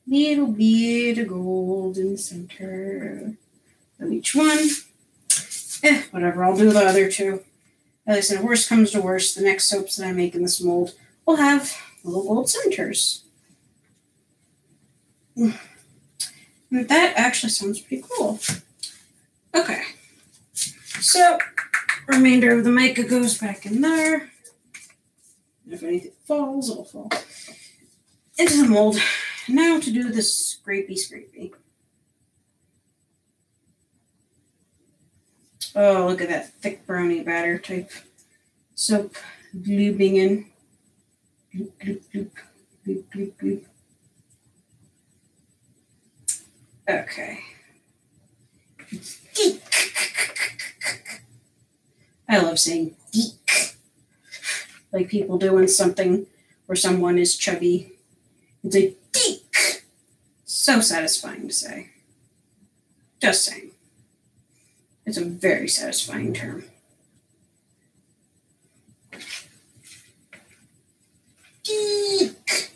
Little bit of gold in the center of each one. Whatever, I'll do the other two. As I said, worst comes to worst, the next soaps that I make in this mold will have little gold centers. And that actually sounds pretty cool. Okay. So, remainder of the mica goes back in there. If anything falls, it'll fall into the mold. Now to do the scrapey. Oh, look at that thick brownie batter type soap glooping in. Gloop, gloop, gloop, gloop, gloop, gloop. Okay. Geek. I love saying geek. Like people doing something where someone is chubby. It's a geek. So satisfying to say. Just saying. It's a very satisfying term. Geek.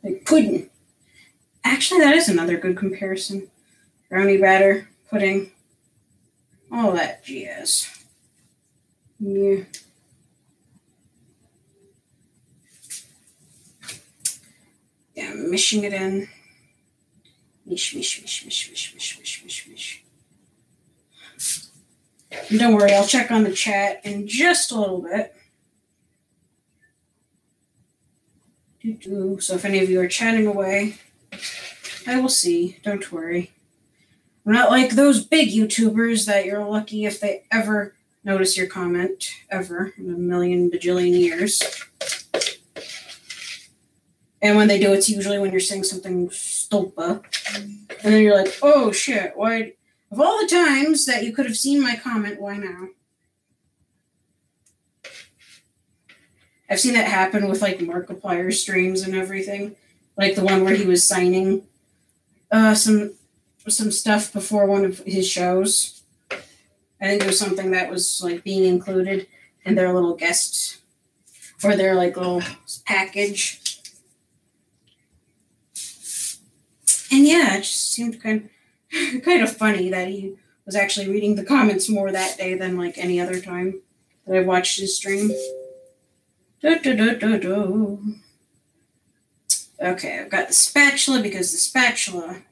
Like pudding. Actually, that is another good comparison. Brownie batter, pudding, all that jazz. Yeah. Yeah, I'm mishing it in. Mish, mish, mish, mish, mish, mish, mish, mish, mish. And don't worry, I'll check on the chat in just a little bit. So if any of you are chatting away, I will see. Don't worry. I'm not like those big YouTubers that you're lucky if they ever notice your comment, ever, in a million bajillion years. And when they do, it's usually when you're saying something stupid. And then you're like, oh shit, why Of all the times that you could have seen my comment, why now? I've seen that happen with like Markiplier streams and everything. Like the one where he was signing some stuff before one of his shows. I think it was something that was like being included in their little guest or their like little package. And yeah, it just seemed kind of funny that he was actually reading the comments more that day than like any other time that I've watched his stream. Okay, I've got the spatula because the spatula,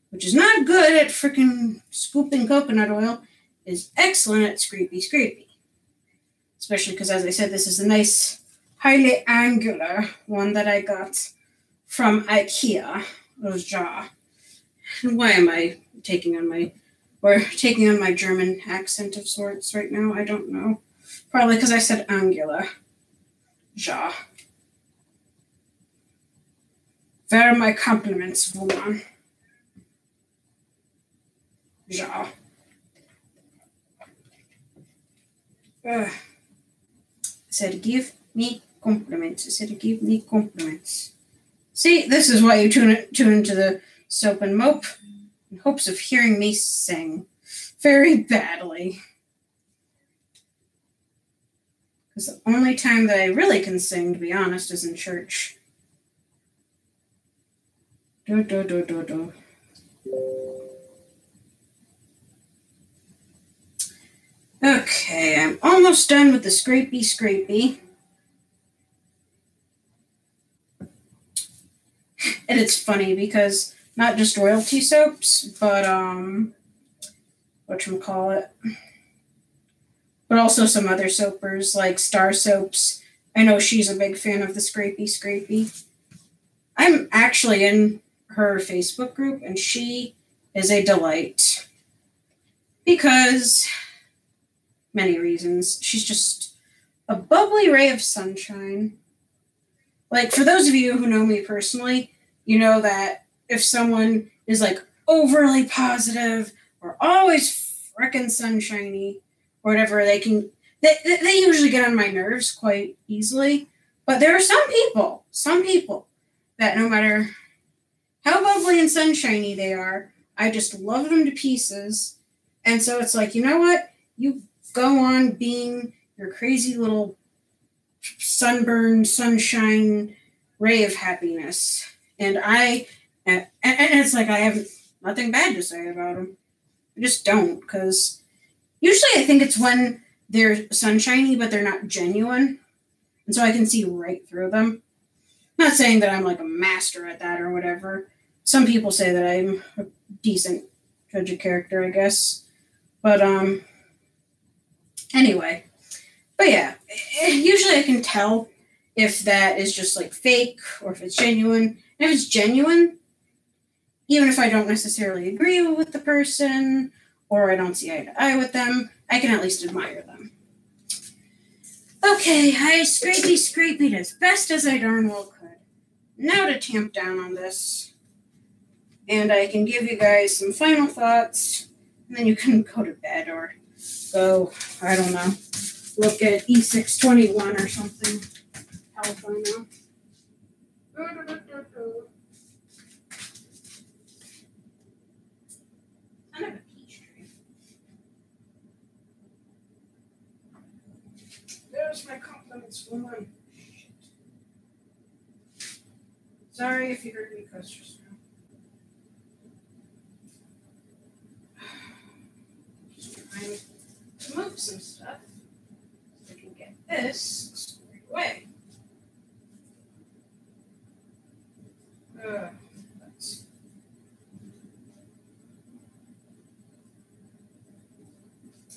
which is not good at freaking scooping coconut oil, is excellent at scrapey. Especially because, as I said, this is a nice, highly angular one that I got from IKEA. Those jaw. And why am I taking on my German accent of sorts right now? I don't know. Probably because I said angular. Jaw. Very my compliments, woman. Jaw. Said give me compliments. I said give me compliments. See, this is why you tune into the Soap and Mope in hopes of hearing me sing very badly. Because the only time that I really can sing, to be honest, is in church. Do. Okay, I'm almost done with the scrapey. And it's funny because not just royalty soaps, but whatchamacallit, but also some other soapers like Star Soaps. I know she's a big fan of the scrapey. I'm actually in her Facebook group, and she is a delight because many reasons. She's just a bubbly ray of sunshine. Like, for those of you who know me personally, you know that if someone is like overly positive or always frickin' sunshiny or whatever, they usually get on my nerves quite easily. But there are some people that no matter how bubbly and sunshiny they are, I just love them to pieces. And so it's like, you know what? You go on being your crazy little sunburned sunshine ray of happiness. And it's like I have nothing bad to say about them. I just don't, because usually I think it's when they're sunshiny, but they're not genuine. And so I can see right through them. I'm not saying that I'm like a master at that or whatever. Some people say that I'm a decent judge of character, I guess. But anyway. But yeah, usually I can tell if that is just like fake or if it's genuine. And if it's genuine, even if I don't necessarily agree with the person or I don't see eye to eye with them, I can at least admire them. Okay, I scrapey as best as I darn well could. Now to tamp down on this. And I can give you guys some final thoughts, and then you can go to bed or go, I don't know, look at E621 or something. Hell if I know. Kind of a peach tree. There's my compliments, woman. Sorry if you heard me cuss just now. Just trying to move some stuff so I can get this squared away. Let's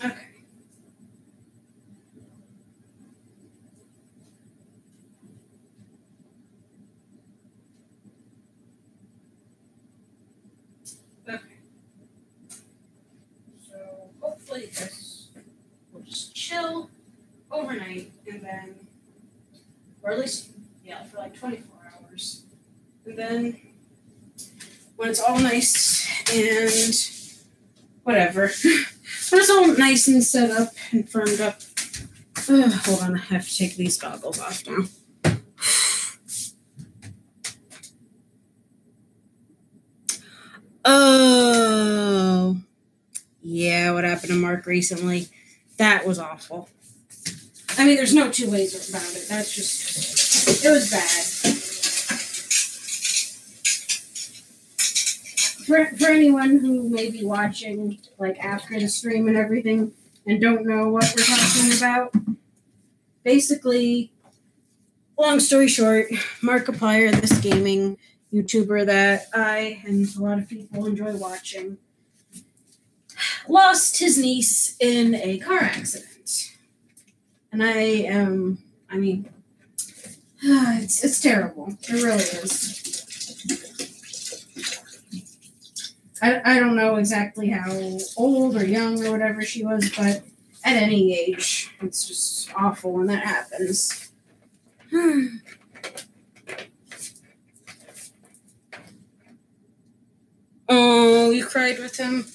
okay. Okay. So hopefully this will just chill overnight and then, or at least, yeah, for like 24 hours. And then when it's all nice and whatever. But it's all nice and set up and firmed up. Hold on, I have to take these goggles off now. Oh, yeah, what happened to Mark recently? That was awful. I mean, there's no two ways about it. That's just, it was bad. For anyone who may be watching, like, after the stream and everything, and don't know what we're talking about, basically, long story short, Markiplier, this gaming YouTuber that I and a lot of people enjoy watching, lost his niece in a car accident. And it's terrible. It really is. I don't know exactly how old or young or whatever she was, but at any age, it's just awful when that happens. Oh, you cried with him?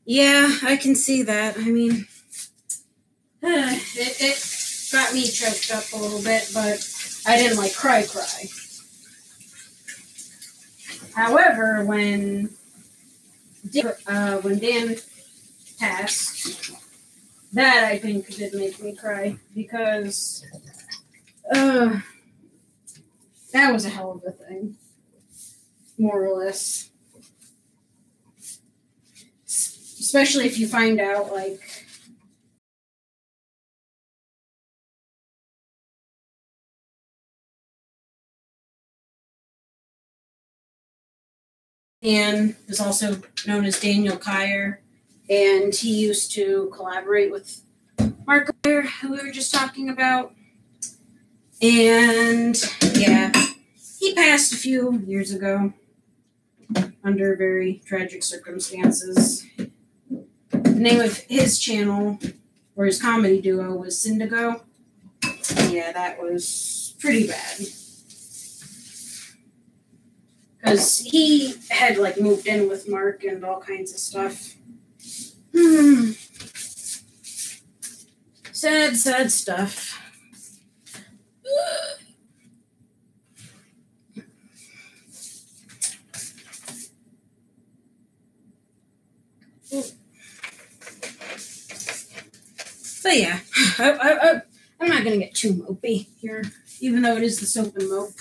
Yeah, I can see that. I mean, it got me choked up a little bit, but I didn't like cry. However, when Dan passed, that I think did make me cry because that was a hell of a thing, more or less. Especially if you find out, like, Dan is also known as Daniel Kyer, and he used to collaborate with Markiplier, who we were just talking about. And yeah, he passed a few years ago under very tragic circumstances. The name of his channel, or his comedy duo, was Syndigo. Yeah, that was pretty bad. Because he had, like, moved in with Mark and all kinds of stuff. Sad stuff. But yeah, I'm not going to get too mopey here, even though it is the soap and mope.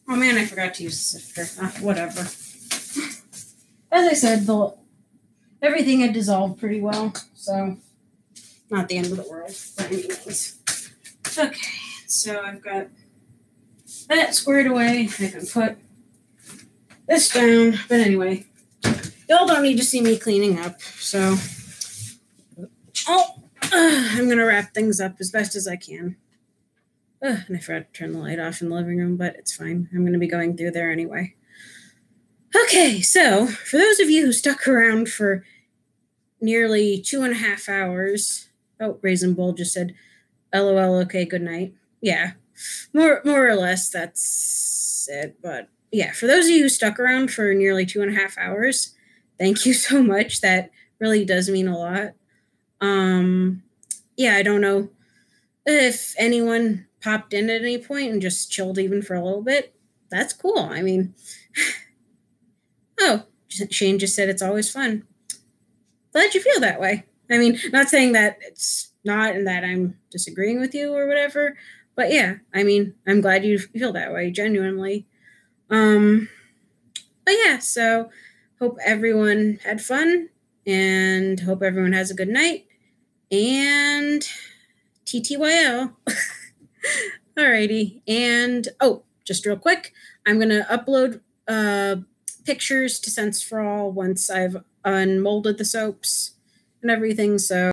Oh man, I forgot to use the sifter. Whatever. As I said, everything had dissolved pretty well, so not the end of the world by any means. Okay, so I've got that squared away. I can put this down, but anyway, y'all don't need to see me cleaning up, so I'm going to wrap things up as best as I can. And I forgot to turn the light off in the living room, but it's fine. I'm going to be going through there anyway. Okay, so for those of you who stuck around for nearly 2.5 hours, Raisin Bowl just said, LOL, okay, good night. Yeah, more or less that's it. But yeah, for those of you who stuck around for nearly 2.5 hours, thank you so much. That really does mean a lot. Yeah, I don't know if anyone popped in at any point and just chilled even for a little bit. That's cool. I mean, Shane just said it's always fun. Glad you feel that way. I mean, not saying that it's not and that I'm disagreeing with you or whatever, but yeah, I mean, I'm glad you feel that way, genuinely. But yeah, so hope everyone had fun and hope everyone has a good night and TTYL. Alrighty. And, just real quick, I'm going to upload pictures to Sense for All once I've unmolded the soaps and everything. So